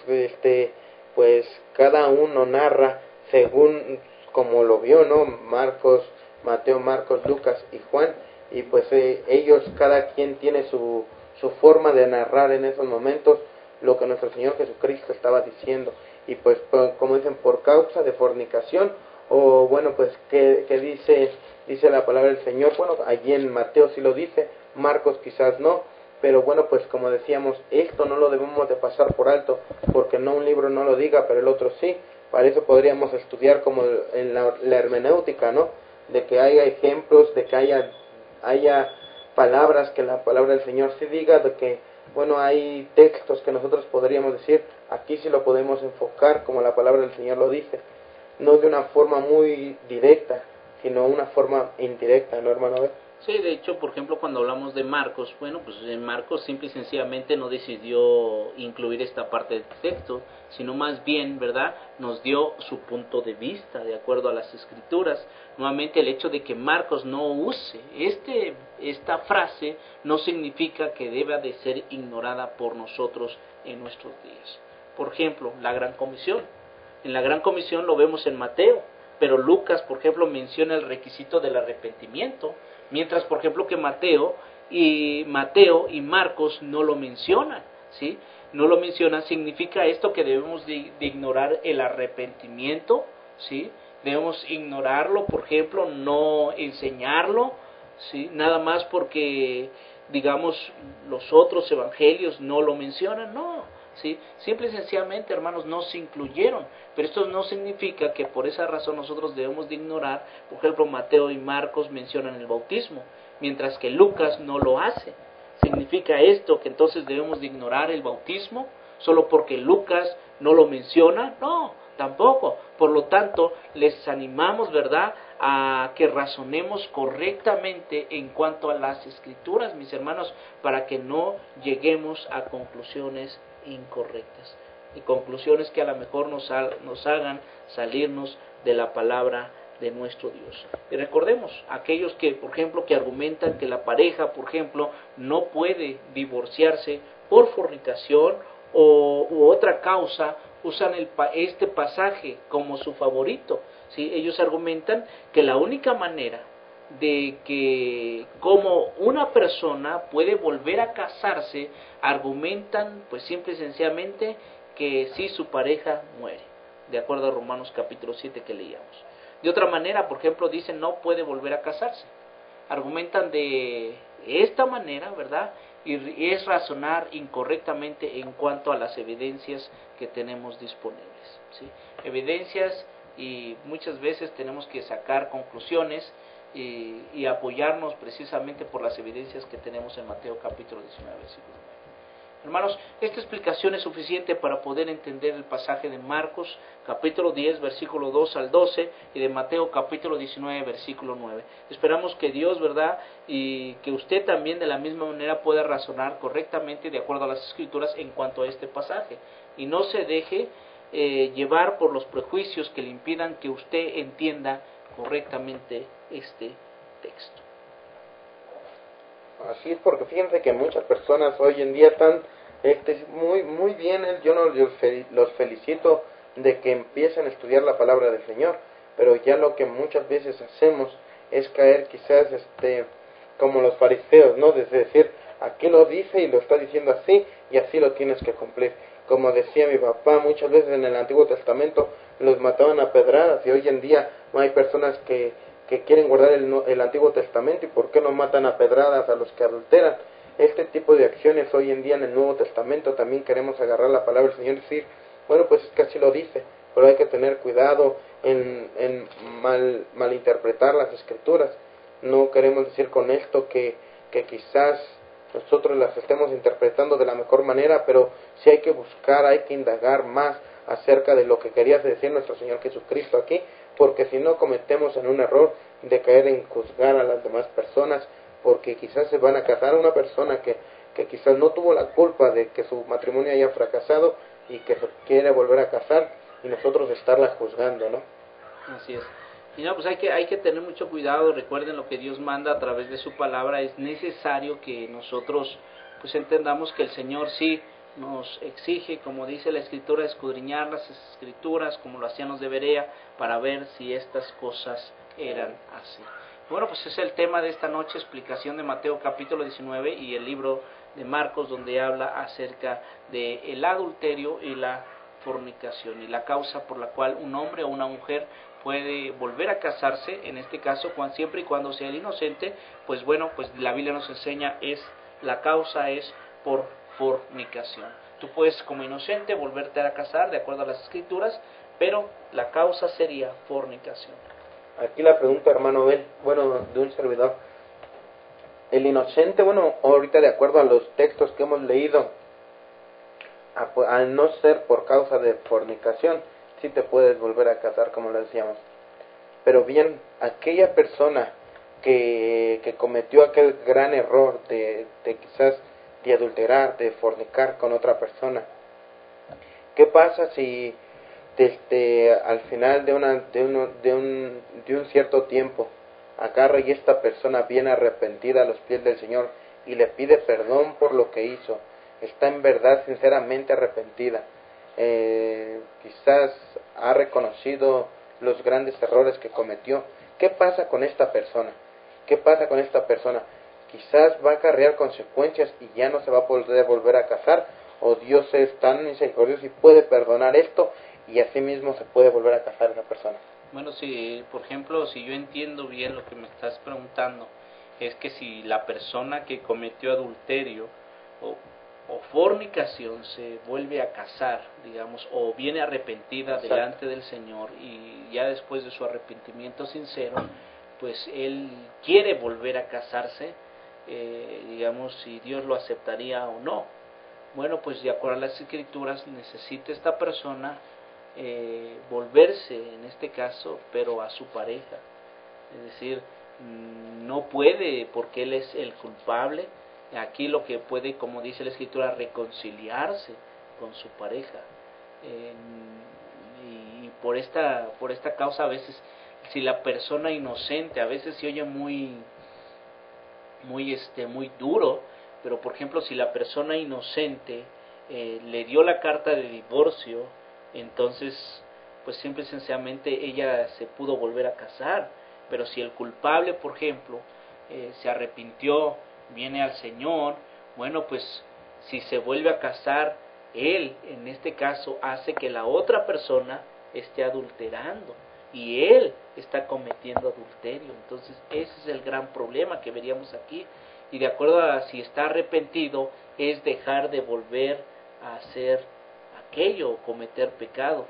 pues cada uno narra según como lo vio, ¿no? Marcos, Mateo, Marcos, Lucas y Juan, y pues ellos, cada quien tiene su forma de narrar en esos momentos lo que nuestro Señor Jesucristo estaba diciendo. Y pues, como dicen, por causa de fornicación, o bueno, pues, ¿qué dice la palabra del Señor? Bueno, allí en Mateo sí lo dice, Marcos quizás no, pero bueno, pues como decíamos, esto no lo debemos de pasar por alto, porque no un libro no lo diga, pero el otro sí. Para eso podríamos estudiar como en la hermenéutica, ¿no? De que haya ejemplos, de que haya palabras, que la palabra del Señor sí diga, de que, bueno, hay textos que nosotros podríamos decir, aquí sí lo podemos enfocar como la palabra del Señor lo dice, no de una forma muy directa, sino una forma indirecta, ¿no, hermano? Sí, de hecho, por ejemplo, cuando hablamos de Marcos, bueno, pues en Marcos simple y sencillamente no decidió incluir esta parte del texto, sino más bien, ¿verdad?, nos dio su punto de vista de acuerdo a las Escrituras. Nuevamente, el hecho de que Marcos no use esta frase no significa que deba de ser ignorada por nosotros en nuestros días. Por ejemplo, la Gran Comisión. En la Gran Comisión lo vemos en Mateo, pero Lucas, por ejemplo, menciona el requisito del arrepentimiento, mientras, por ejemplo, que Mateo y Marcos no lo mencionan, ¿sí? No lo mencionan. ¿Significa esto que debemos de ignorar el arrepentimiento? ¿Sí? Debemos ignorarlo, por ejemplo, no enseñarlo, ¿sí? Nada más porque, digamos, los otros evangelios no lo mencionan, no. ¿Sí? Simple y sencillamente, hermanos, no se incluyeron, pero esto no significa que por esa razón nosotros debemos de ignorar. Por ejemplo, Mateo y Marcos mencionan el bautismo, mientras que Lucas no lo hace. ¿Significa esto que entonces debemos de ignorar el bautismo solo porque Lucas no lo menciona? No, tampoco. Por lo tanto, les animamos, ¿verdad?, a que razonemos correctamente en cuanto a las Escrituras, mis hermanos, para que no lleguemos a conclusiones incorrectas y conclusiones que a lo mejor nos hagan salirnos de la palabra de nuestro Dios. Y recordemos, aquellos que, por ejemplo, que argumentan que la pareja, por ejemplo, no puede divorciarse por fornicación u otra causa, usan este pasaje como su favorito, ¿sí? Ellos argumentan que la única manera de que como una persona puede volver a casarse, argumentan pues simple y sencillamente que si su pareja muere, de acuerdo a Romanos capítulo 7 que leíamos. De otra manera, por ejemplo, dicen no puede volver a casarse. Argumentan de esta manera, ¿verdad? Y es razonar incorrectamente en cuanto a las evidencias que tenemos disponibles, ¿sí? evidencias y muchas veces tenemos que sacar conclusiones y apoyarnos precisamente por las evidencias que tenemos en Mateo capítulo 19, versículo 9. Hermanos, esta explicación es suficiente para poder entender el pasaje de Marcos capítulo 10, versículo 2 al 12 y de Mateo capítulo 19, versículo 9. Esperamos que Dios, ¿verdad? Y que usted también de la misma manera pueda razonar correctamente de acuerdo a las Escrituras en cuanto a este pasaje. Y no se deje llevar por los prejuicios que le impidan que usted entienda correctamente este texto. Así es, porque fíjense que muchas personas hoy en día están muy bien, yo no los felicito de que empiecen a estudiar la palabra del Señor, pero ya lo que muchas veces hacemos es caer quizás como los fariseos, ¿no? Es decir, aquí lo dice y lo está diciendo así y así lo tienes que cumplir. Como decía mi papá, muchas veces en el Antiguo Testamento los mataban a pedradas y hoy en día no hay personas que quieren guardar el Antiguo Testamento. ¿Y por qué no matan a pedradas a los que adulteran? Este tipo de acciones hoy en día en el Nuevo Testamento también queremos agarrar la palabra del Señor y decir, bueno, pues es que así lo dice, pero hay que tener cuidado en malinterpretar las Escrituras. No queremos decir con esto que quizás nosotros las estemos interpretando de la mejor manera, pero sí hay que buscar, hay que indagar más acerca de lo que quería decir nuestro Señor Jesucristo aquí, porque si no cometemos en un error de caer en juzgar a las demás personas, porque quizás se van a casar a una persona que quizás no tuvo la culpa de que su matrimonio haya fracasado y que se quiere volver a casar y nosotros estarla juzgando, ¿no? Así es. Y no, pues hay que tener mucho cuidado. Recuerden lo que Dios manda a través de su palabra. Es necesario que nosotros pues entendamos que el Señor sí nos exige, como dice la Escritura, escudriñar las Escrituras como lo hacían los de Berea para ver si estas cosas eran así. Bueno, pues es el tema de esta noche, explicación de Mateo capítulo 19 y el libro de Marcos, donde habla acerca de el adulterio y la fornicación y la causa por la cual un hombre o una mujer puede volver a casarse, en este caso siempre y cuando sea el inocente. Pues bueno, pues la Biblia nos enseña la causa es por fornicación. Tú puedes como inocente volverte a casar de acuerdo a las Escrituras, pero la causa sería fornicación. Aquí la pregunta, hermano Ben, bueno, de un servidor. El inocente, bueno, ahorita de acuerdo a los textos que hemos leído, a no ser por causa de fornicación, sí te puedes volver a casar, como lo decíamos. Pero bien, aquella persona que cometió aquel gran error de quizás de adulterar, de fornicar con otra persona, ¿qué pasa si al final de un cierto tiempo agarra y esta persona viene arrepentida a los pies del Señor y le pide perdón por lo que hizo? Está en verdad sinceramente arrepentida, quizás ha reconocido los grandes errores que cometió. ¿Qué pasa con esta persona? ¿Qué pasa con esta persona? Quizás va a acarrear consecuencias y ya no se va a poder volver a casar, o Dios es tan misericordioso y puede perdonar esto y así mismo se puede volver a casar esa persona. Bueno, si por ejemplo, si yo entiendo bien lo que me estás preguntando, es que si la persona que cometió adulterio o fornicación se vuelve a casar, digamos, o viene arrepentida Exacto. delante del Señor y ya después de su arrepentimiento sincero, pues él quiere volver a casarse, digamos, si Dios lo aceptaría o no. Bueno, pues de acuerdo a las Escrituras necesita esta persona volverse, en este caso, pero a su pareja. Es decir, no puede, porque él es el culpable. Aquí lo que puede, como dice la Escritura, reconciliarse con su pareja. Y por esta causa, a veces, si la persona inocente, a veces se oye muy duro, pero por ejemplo, si la persona inocente le dio la carta de divorcio, entonces, pues simple y sencillamente ella se pudo volver a casar. Pero si el culpable, por ejemplo, se arrepintió, viene al Señor, bueno, pues si se vuelve a casar, él, en este caso, hace que la otra persona esté adulterando y él está cometiendo adulterio. Entonces ese es el gran problema que veríamos aquí. Y de acuerdo a si está arrepentido, es dejar de volver a hacer aquello o cometer pecado.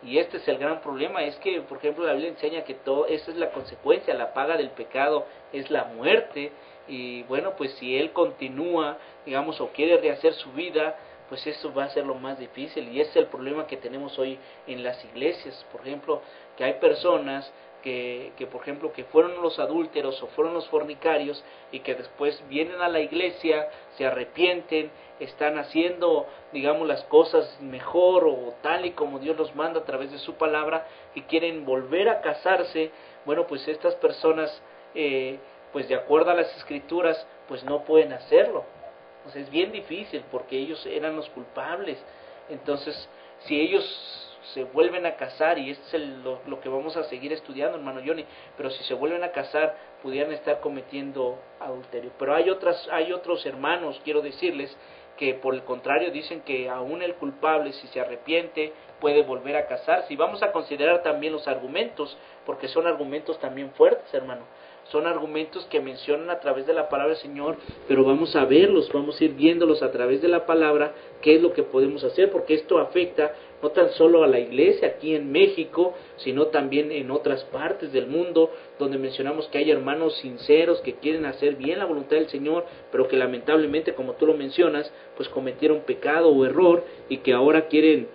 Y este es el gran problema, es que, por ejemplo, la Biblia enseña que esa es la consecuencia, la paga del pecado es la muerte, y bueno, pues si él continúa, digamos, o quiere rehacer su vida, pues eso va a ser lo más difícil, y ese es el problema que tenemos hoy en las iglesias, por ejemplo, que hay personas que por ejemplo, que fueron los adúlteros o fueron los fornicarios y que después vienen a la iglesia, se arrepienten, están haciendo, digamos, las cosas mejor o tal y como Dios los manda a través de su palabra y quieren volver a casarse. Bueno, pues estas personas, pues de acuerdo a las escrituras, pues no pueden hacerlo. Entonces es bien difícil porque ellos eran los culpables. Entonces, si ellos se vuelven a casar, y esto es lo que vamos a seguir estudiando, hermano Johnny, pero si se vuelven a casar, pudieran estar cometiendo adulterio. Pero hay otros hermanos, quiero decirles, que por el contrario dicen que aún el culpable, si se arrepiente, puede volver a casarse. Y vamos a considerar también los argumentos, porque son argumentos también fuertes, hermano. Son argumentos que mencionan a través de la palabra del Señor, pero vamos a verlos, vamos a ir viéndolos a través de la palabra, qué es lo que podemos hacer, porque esto afecta no tan solo a la iglesia aquí en México, sino también en otras partes del mundo, donde mencionamos que hay hermanos sinceros que quieren hacer bien la voluntad del Señor, pero que lamentablemente, como tú lo mencionas, pues cometieron pecado o error y que ahora quieren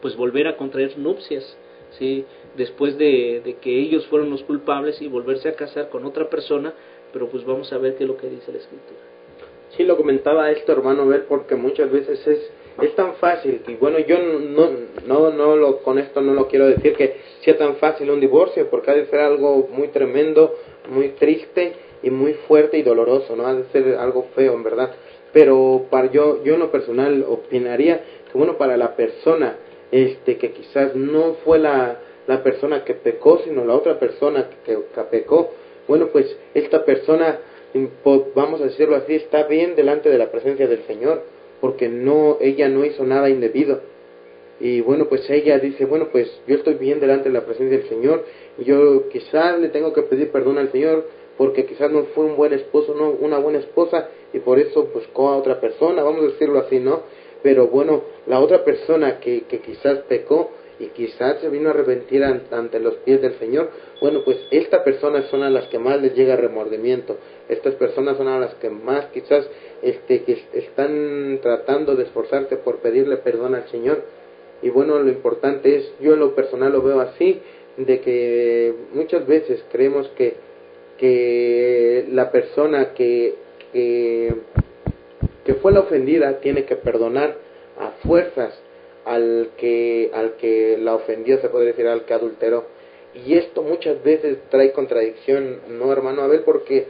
pues volver a contraer nupcias, ¿sí? Después de que ellos fueron los culpables y volverse a casar con otra persona, pero pues vamos a ver qué es lo que dice la Escritura. Sí, lo comentaba esto, hermano, ver, porque muchas veces es tan fácil, y bueno, yo con esto no lo quiero decir que sea tan fácil un divorcio, porque ha de ser algo muy tremendo, muy triste y muy fuerte y doloroso, ¿no? Ha de ser algo feo, en verdad. Pero yo en lo personal opinaría que, bueno, para la persona que quizás no fue la persona que pecó, sino la otra persona que pecó, bueno, pues esta persona, vamos a decirlo así, está bien delante de la presencia del Señor, porque ella no hizo nada indebido. Y bueno, pues ella dice, bueno, pues yo estoy bien delante de la presencia del Señor, y yo quizás le tengo que pedir perdón al Señor, porque quizás no fue un buen esposo, no una buena esposa, y por eso buscó a otra persona, vamos a decirlo así, ¿no? Pero bueno, la otra persona que quizás pecó y quizás se vino a arrepentir ante los pies del Señor, bueno, pues estas personas son a las que más les llega remordimiento. Estas personas son a las que más quizás que están tratando de esforzarse por pedirle perdón al Señor. Y bueno, lo importante es, yo en lo personal lo veo así, de que muchas veces creemos que la persona que fue la ofendida tiene que perdonar a fuerzas al que la ofendió, se podría decir, al que adulteró. Y esto muchas veces trae contradicción, ¿no, hermano Abel? Porque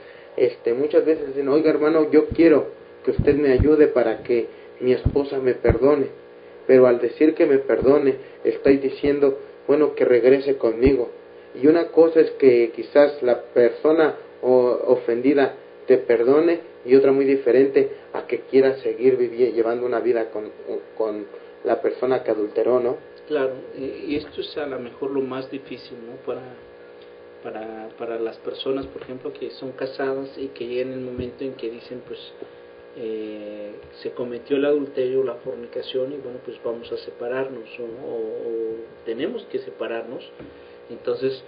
muchas veces dicen, oiga, hermano, yo quiero que usted me ayude para que mi esposa me perdone. Pero al decir que me perdone, estoy diciendo, bueno, que regrese conmigo. Y una cosa es que quizás la persona ofendida te perdone, y otra muy diferente a que quiera seguir llevando una vida con la persona que adulteró, ¿no? Claro, y esto es a lo mejor lo más difícil, ¿no? Para las personas, por ejemplo, que son casadas y que llegan el momento en que dicen, pues, se cometió el adulterio, la fornicación, y bueno, pues vamos a separarnos, o tenemos que separarnos. Entonces,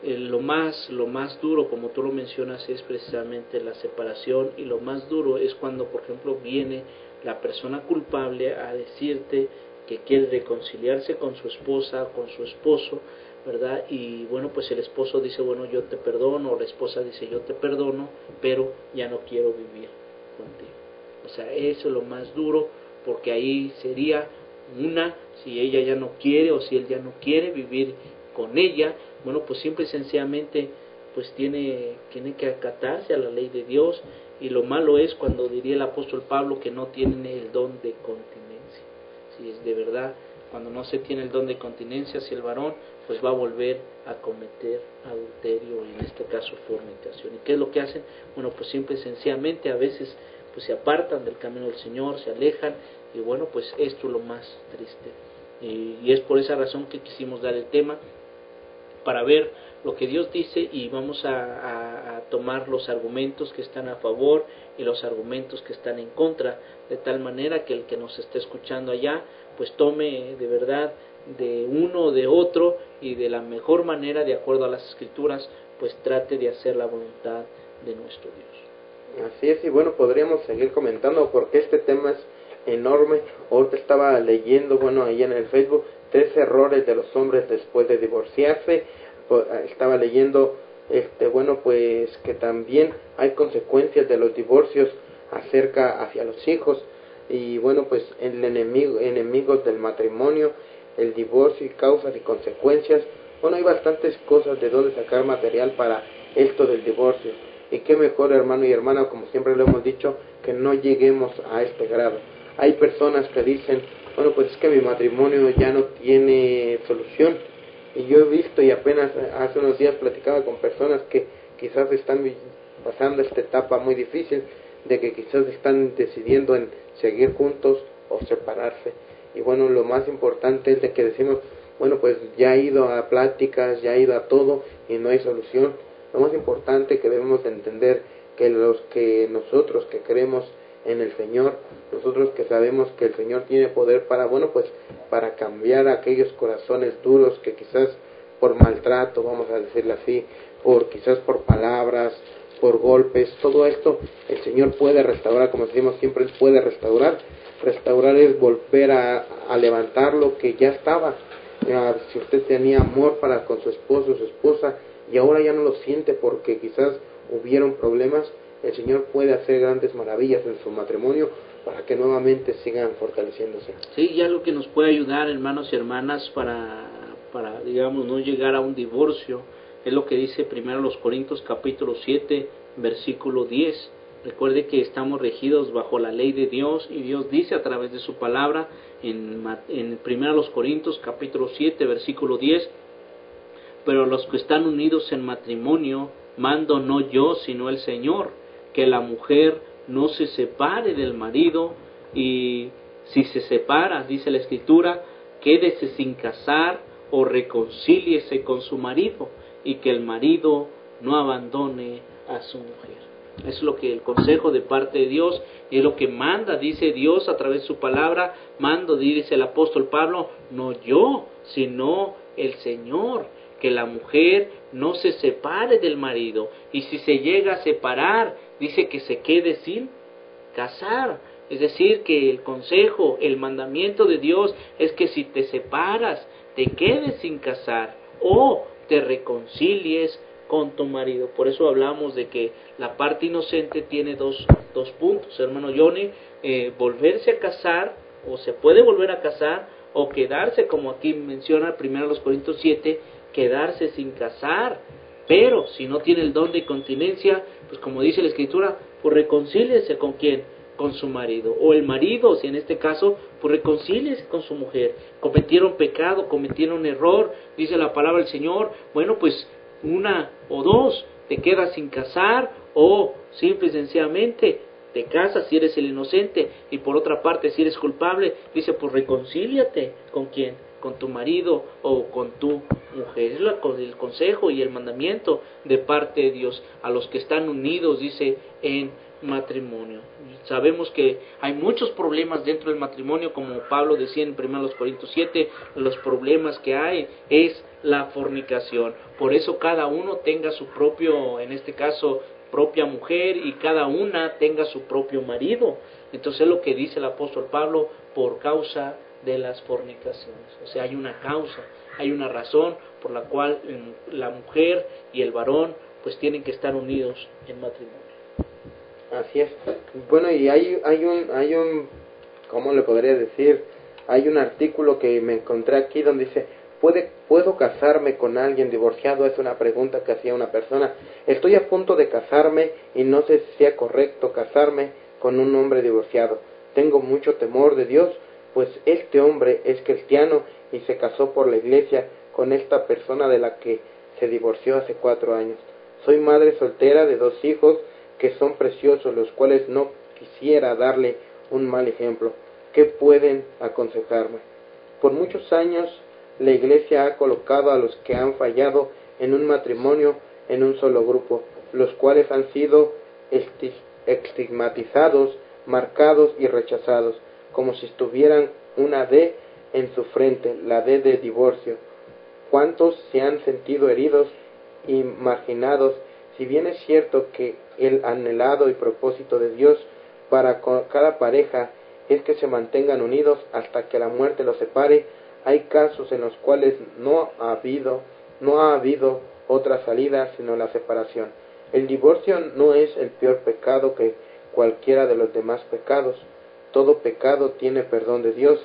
lo más duro, como tú lo mencionas, es precisamente la separación, y lo más duro es cuando, por ejemplo, viene la persona culpable a decirte que quiere reconciliarse con su esposa, con su esposo, ¿verdad? Y bueno, pues el esposo dice, bueno, yo te perdono, o la esposa dice, yo te perdono, pero ya no quiero vivir contigo. O sea, eso es lo más duro, porque ahí sería si ella ya no quiere, o si él ya no quiere vivir con ella, bueno, pues simple y sencillamente pues tiene que acatarse a la ley de Dios. Y lo malo es cuando diría el apóstol Pablo que no tienen el don de continencia. Si es de verdad, cuando no se tiene el don de continencia, si el varón pues va a volver a cometer adulterio, y en este caso fornicación. ¿Y qué es lo que hacen? Bueno, pues simple y sencillamente a veces pues se apartan del camino del Señor, se alejan, y bueno, pues esto es lo más triste. Y es por esa razón que quisimos dar el tema, para ver lo que Dios dice, y vamos a tomar los argumentos que están a favor y los argumentos que están en contra, de tal manera que el que nos esté escuchando allá pues tome de verdad de uno o de otro, y de la mejor manera, de acuerdo a las Escrituras, pues trate de hacer la voluntad de nuestro Dios. Así es, y bueno, podríamos seguir comentando porque este tema es enorme. Ahorita estaba leyendo, bueno, ahí en el Facebook, 3 errores de los hombres después de divorciarse. Estaba leyendo, bueno, pues que también hay consecuencias de los divorcios hacia los hijos. Y bueno, pues enemigos del matrimonio, el divorcio y causas y consecuencias. Bueno, hay bastantes cosas de donde sacar material para esto del divorcio. Y qué mejor, hermano y hermana, como siempre lo hemos dicho, que no lleguemos a este grado. Hay personas que dicen, bueno, pues es que mi matrimonio ya no tiene solución. Y yo he visto, y apenas hace unos días platicaba con personas que quizás están pasando esta etapa muy difícil, de que quizás están decidiendo en seguir juntos o separarse. Y bueno, lo más importante es de que decimos, bueno, pues ya he ido a pláticas, ya he ido a todo y no hay solución. Lo más importante que debemos de entender que nosotros que creemos en el Señor, nosotros que sabemos que el Señor tiene poder para, bueno, pues para cambiar aquellos corazones duros que quizás por maltrato, vamos a decirlo así, quizás por palabras, por golpes, todo esto el Señor puede restaurar, como decimos siempre, Él puede restaurar. Restaurar es volver a levantar lo que ya estaba. Si usted tenía amor para con su esposo o su esposa y ahora ya no lo siente porque quizás hubieron problemas, el Señor puede hacer grandes maravillas en su matrimonio para que nuevamente sigan fortaleciéndose. Sí, ya lo que nos puede ayudar, hermanos y hermanas, para digamos, no llegar a un divorcio, es lo que dice primero los Corintios capítulo 7, versículo 10. Recuerde que estamos regidos bajo la ley de Dios, y Dios dice a través de su palabra en primero los Corintios capítulo 7, versículo 10, pero los que están unidos en matrimonio, mando no yo, sino el Señor, que la mujer no se separe del marido, y si se separa, dice la Escritura, quédese sin casar o reconcíliese con su marido, y que el marido no abandone a su mujer. Es lo que el consejo de parte de Dios, y es lo que manda, dice Dios a través de su palabra. Mando, dice el apóstol Pablo, no yo, sino el Señor, que la mujer no se separe del marido, y si se llega a separar, dice que se quede sin casar. Es decir, que el consejo, el mandamiento de Dios es que si te separas, te quedes sin casar o te reconcilies con tu marido. Por eso hablamos de que la parte inocente tiene dos puntos, hermano Johnny, volverse a casar, o se puede volver a casar, o quedarse, como aquí menciona primero los Corintios 7, quedarse sin casar. Pero si no tiene el don de continencia, pues como dice la Escritura, pues reconcíliese con quién, con su marido, o el marido, si en este caso, pues reconcíliese con su mujer. Cometieron pecado, cometieron error, dice la palabra del Señor, bueno, pues una o dos, te quedas sin casar, o simple y sencillamente te casas si eres el inocente, y por otra parte si eres culpable, dice pues reconcíliate con quién, con tu marido o con tu mujer. Es el consejo y el mandamiento de parte de Dios a los que están unidos, dice, en matrimonio. Sabemos que hay muchos problemas dentro del matrimonio, como Pablo decía en 1 Corintios 7, los problemas que hay es la fornicación. Por eso cada uno tenga su propio, en este caso, propia mujer, y cada una tenga su propio marido. Entonces es lo que dice el apóstol Pablo, por causa de las fornicaciones. O sea, hay una causa, hay una razón por la cual la mujer y el varón pues tienen que estar unidos en matrimonio. Así es. Bueno, y hay un, ¿cómo le podría decir? Hay un artículo que me encontré aquí donde dice, ¿puedo casarme con alguien divorciado? Es una pregunta que hacía una persona. Estoy a punto de casarme y no sé si sea correcto casarme con un hombre divorciado. Tengo mucho temor de Dios, pues este hombre es cristiano y se casó por la iglesia con esta persona de la que se divorció hace 4 años. Soy madre soltera de 2 hijos que son preciosos, los cuales no quisiera darle un mal ejemplo. ¿Qué pueden aconsejarme? Por muchos años la iglesia ha colocado a los que han fallado en un matrimonio en un solo grupo, los cuales han sido estigmatizados, marcados y rechazados, como si estuvieran una D en su frente, la D de divorcio. ¿Cuántos se han sentido heridos y marginados? Si bien es cierto que el anhelado y propósito de Dios para cada pareja es que se mantengan unidos hasta que la muerte los separe, hay casos en los cuales no ha habido otra salida sino la separación. El divorcio no es el peor pecado que cualquiera de los demás pecados. Todo pecado tiene perdón de Dios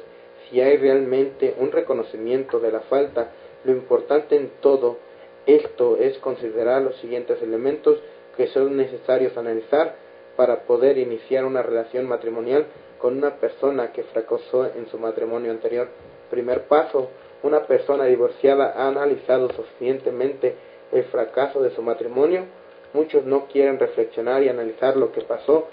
si hay realmente un reconocimiento de la falta. Lo importante en todo esto es considerar los siguientes elementos que son necesarios analizar para poder iniciar una relación matrimonial con una persona que fracasó en su matrimonio anterior. Primer paso: una persona divorciada ha analizado suficientemente el fracaso de su matrimonio. Muchos no quieren reflexionar y analizar lo que pasó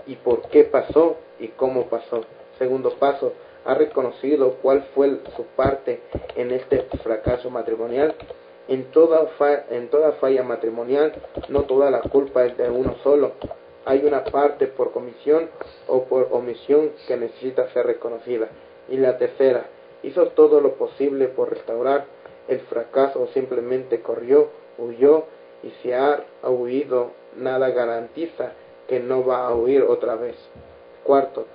y por qué pasó y cómo pasó. Segundo paso: ha reconocido cuál fue su parte en este fracaso matrimonial. En toda falla matrimonial, no toda la culpa es de uno solo. Hay una parte por comisión o por omisión que necesita ser reconocida. Y la tercera: hizo todo lo posible por restaurar el fracaso o simplemente corrió, huyó, y si ha huido, nada garantiza que no va a huir otra vez. Cuarto: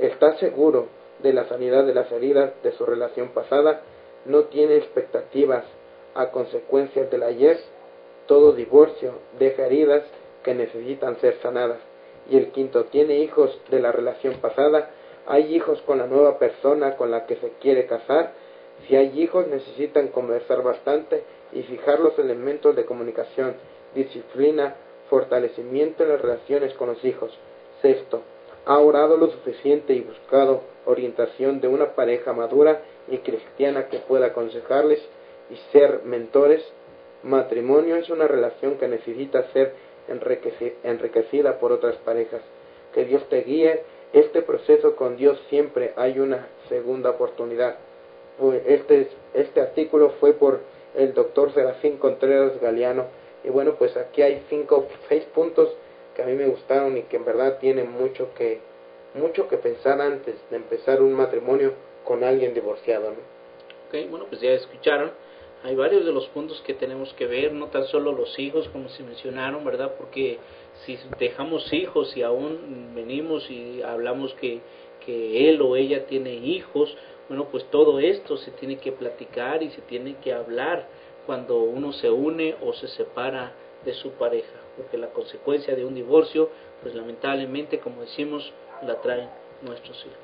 está seguro de la sanidad de las heridas de su relación pasada, no tiene expectativas a consecuencias del ayer. Todo divorcio deja heridas que necesitan ser sanadas. Y el quinto: tiene hijos de la relación pasada, hay hijos con la nueva persona con la que se quiere casar. Si hay hijos, necesitan conversar bastante y fijar los elementos de comunicación, disciplina, fortalecimiento en las relaciones con los hijos. Sexto: ha orado lo suficiente y buscado orientación de una pareja madura y cristiana que pueda aconsejarles y ser mentores. Matrimonio es una relación que necesita ser enriquecida por otras parejas. Que Dios te guíe. Este proceso con Dios siempre hay una segunda oportunidad. Este artículo fue por el doctor Serafín Contreras Galeano. Y bueno, pues aquí hay 6 puntos que a mí me gustaron y que en verdad tienen mucho que pensar antes de empezar un matrimonio con alguien divorciado, ¿no? Ok, bueno, pues ya escucharon. Hay varios de los puntos que tenemos que ver, no tan solo los hijos como se mencionaron, ¿verdad? Porque si dejamos hijos y aún venimos y hablamos que él o ella tiene hijos, bueno, pues todo esto se tiene que platicar y se tiene que hablar cuando uno se une o se separa de su pareja, porque la consecuencia de un divorcio, pues lamentablemente, como decimos, la traen nuestros hijos.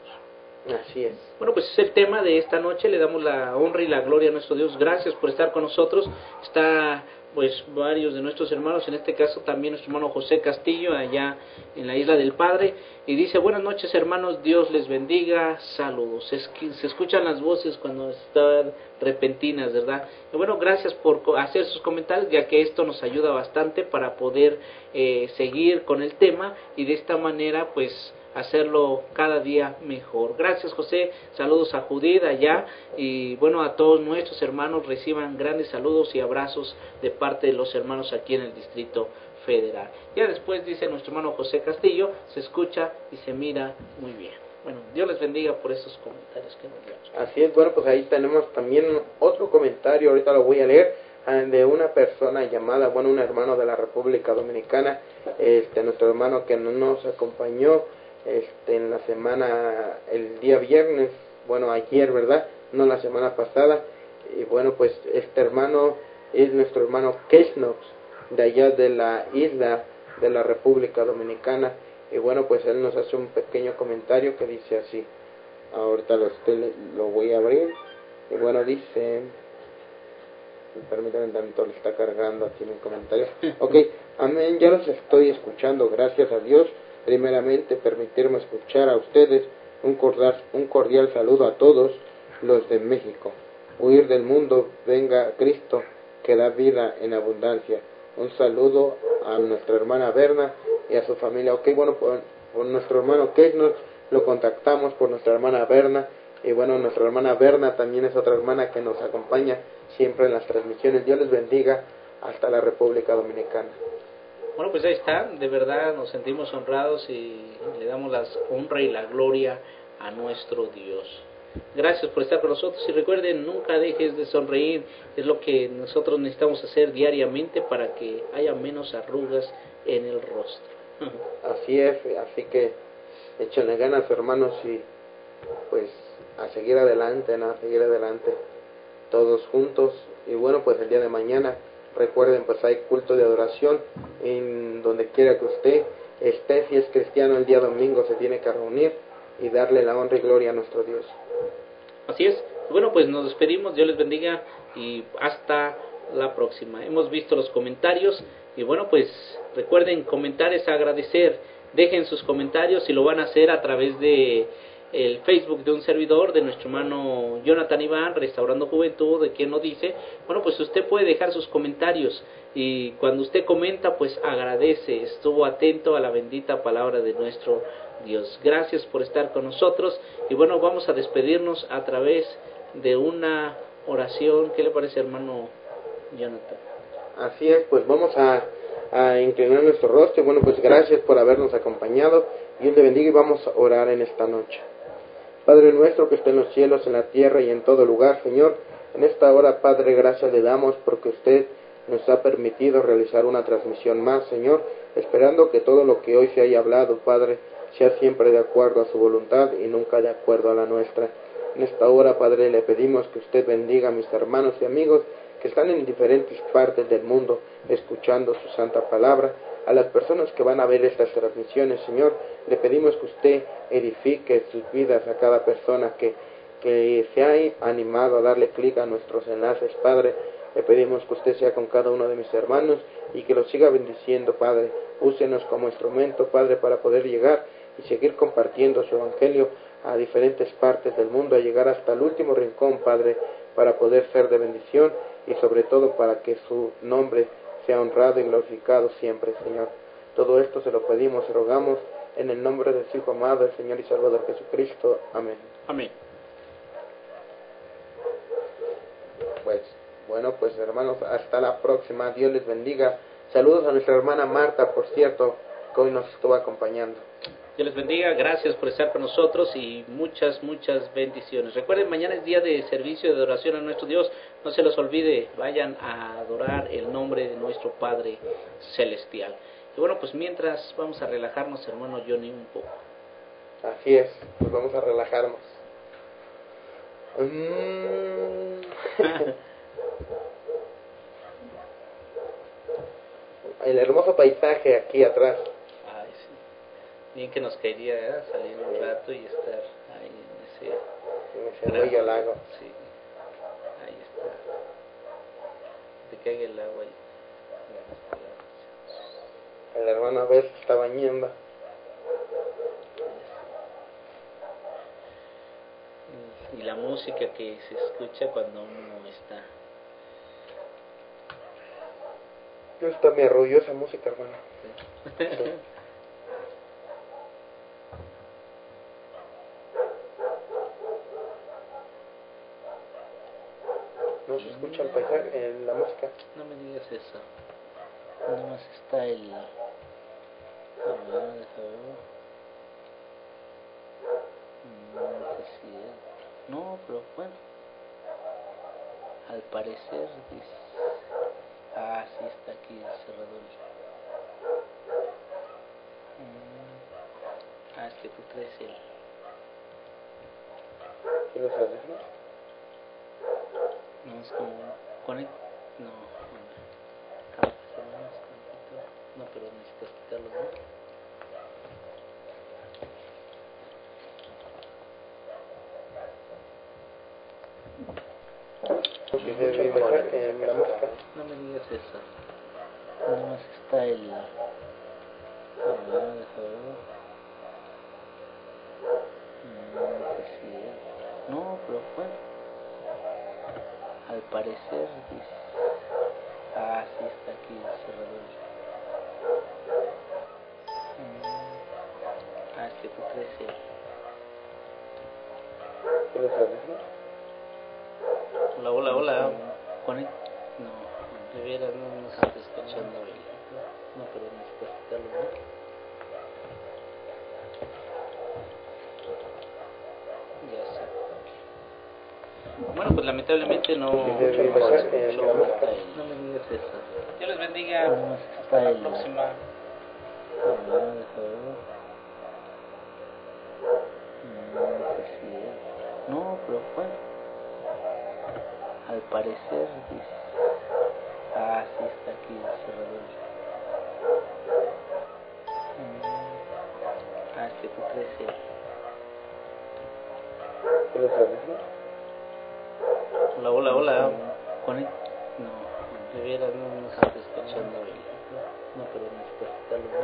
Así es. Bueno, pues es el tema de esta noche. Le damos la honra y la gloria a nuestro Dios. Gracias por estar con nosotros. Está pues varios de nuestros hermanos, en este caso también nuestro hermano José Castillo, allá en la Isla del Padre, y dice: buenas noches hermanos, Dios les bendiga, saludos. Se escuchan las voces cuando están repentinas, ¿verdad? Y bueno, gracias por hacer sus comentarios, ya que esto nos ayuda bastante para poder seguir con el tema y de esta manera pues hacerlo cada día mejor. Gracias José, saludos a Judith allá, y bueno, a todos nuestros hermanos reciban grandes saludos y abrazos de parte de los hermanos aquí en el Distrito Federal. Ya después dice nuestro hermano José Castillo: se escucha y se mira muy bien. Bueno, Dios les bendiga por esos comentarios que nos dieron. Así es. Bueno, pues ahí tenemos también otro comentario, ahorita lo voy a leer, de una persona llamada, bueno, un hermano de la República Dominicana, nuestro hermano que no nos acompañó en la semana, el día viernes, bueno, ayer, ¿verdad? No la semana pasada. Y bueno, pues este hermano es nuestro hermano Kesnox, de allá de la isla de la República Dominicana. Y bueno, pues él nos hace un pequeño comentario que dice así. Ahorita lo voy a abrir. Y bueno, dice... Permítanme tanto, le está cargando aquí en el comentario. Ok, amén, ya los estoy escuchando, gracias a Dios. Primeramente, permitirme escuchar a ustedes. Un cordial saludo a todos los de México. Huir del mundo, venga a Cristo, que da vida en abundancia. Un saludo a nuestra hermana Berna y a su familia. Ok, bueno, por nuestro hermano Kesnos lo contactamos por nuestra hermana Berna. Y bueno, nuestra hermana Berna también es otra hermana que nos acompaña siempre en las transmisiones. Dios les bendiga hasta la República Dominicana. Bueno, pues ahí está, de verdad nos sentimos honrados y le damos la honra y la gloria a nuestro Dios. Gracias por estar con nosotros y recuerden, nunca dejes de sonreír, es lo que nosotros necesitamos hacer diariamente para que haya menos arrugas en el rostro. Así es, así que échenle ganas, hermanos, y pues a seguir adelante, ¿no? A seguir adelante todos juntos. Y bueno, pues el día de mañana recuerden, pues hay culto de adoración en donde quiera que usted esté. Si es cristiano, el día domingo se tiene que reunir y darle la honra y gloria a nuestro Dios. Así es. Bueno, pues nos despedimos, Dios les bendiga y hasta la próxima. Hemos visto los comentarios y bueno, pues recuerden, comentar es agradecer. Dejen sus comentarios y lo van a hacer a través de el Facebook de un servidor, de nuestro hermano Jonathan Iván, Restaurando Juventud, de quien nos dice. Bueno, pues usted puede dejar sus comentarios y cuando usted comenta, pues agradece, estuvo atento a la bendita palabra de nuestro Dios. Gracias por estar con nosotros y bueno, vamos a despedirnos a través de una oración. ¿Qué le parece, hermano Jonathan? Así es, pues vamos a inclinar nuestro rostro. Bueno, pues gracias por habernos acompañado. Dios te bendiga y vamos a orar en esta noche. Padre nuestro que está en los cielos, en la tierra y en todo lugar, Señor, en esta hora, Padre, gracias le damos porque usted nos ha permitido realizar una transmisión más, Señor, esperando que todo lo que hoy se haya hablado, Padre, sea siempre de acuerdo a su voluntad y nunca de acuerdo a la nuestra. En esta hora, Padre, le pedimos que usted bendiga a mis hermanos y amigos que están en diferentes partes del mundo escuchando su santa palabra. A las personas que van a ver estas transmisiones, Señor, le pedimos que usted edifique sus vidas a cada persona que se ha animado a darle clic a nuestros enlaces, Padre. Le pedimos que usted sea con cada uno de mis hermanos y que los siga bendiciendo, Padre. Úsenos como instrumento, Padre, para poder llegar y seguir compartiendo su evangelio a diferentes partes del mundo, a llegar hasta el último rincón, Padre, para poder ser de bendición y sobre todo para que su nombre sea honrado y glorificado siempre, Señor. Todo esto se lo pedimos y rogamos en el nombre de su Hijo amado, el Señor y Salvador Jesucristo. Amén. Amén. Pues, bueno, pues hermanos, hasta la próxima. Dios les bendiga. Saludos a nuestra hermana Marta, por cierto, que hoy nos estuvo acompañando. Dios les bendiga, gracias por estar con nosotros y muchas bendiciones. Recuerden, mañana es día de servicio de adoración a nuestro Dios. No se los olvide, vayan a adorar el nombre de nuestro Padre Celestial. Y bueno, pues mientras vamos a relajarnos, hermano Johnny, un poco. Así es, pues vamos a relajarnos. El hermoso paisaje aquí atrás. Ay, sí. Bien que nos caería salir un rato y estar ahí en ese bello lago. Sí, ahí está. Te caiga el agua ahí. El hermano Abel se está bañando. Y la música que se escucha cuando uno está. Yo está me arrulló esa música, hermano. Sí. Sí. No se escucha el paisaje, la música. No me digas eso. Nada más está el... A ver, déjame ver. No sé si es... No, pero bueno. Al parecer dice... Ah, sí está aquí el cerrador. Ah, es que tú traes el... ¿Qué los haces? No, es como... Conect... No, no, pero necesitas quitarlo, ¿no? Porque se ve paisaje en la música. No me digas eso. Nada más está el... A ver, déjame ver. No sé si es... No, pero bueno. Al parecer dice... Ah, sí está aquí el cerrador. Ah, es que tú traes el... ¿Qué los haces? Hola. Conect... No, de veras no se está escuchando el... No, pero necesitas quitarlo, ¿no? Ya sé. Bueno, pues lamentablemente no No me escuchó digas hasta eso. Dios les bendiga. Hasta la próxima. No, pero bueno, al parecer dice, sí está aquí el cerrador. Es que tú crees que ¿Quieres saberlo? hola, hola, hola. No, de veras no está escuchando el... No, pero necesitas quitarlo, ¿no?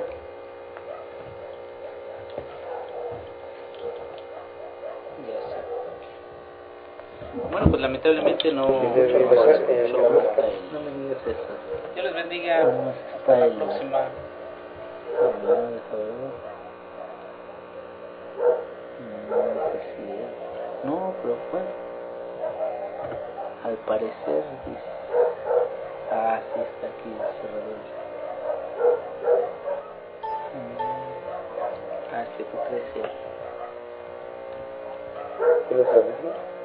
Ya sé. Bueno, pues lamentablemente no escuchó hasta el... No me digas eso. Dios les bendiga. Hasta la próxima. No, pero bueno, al parecer dice, sí está aquí el cerrador. Es que tú crees que ¿Quieres saberlo?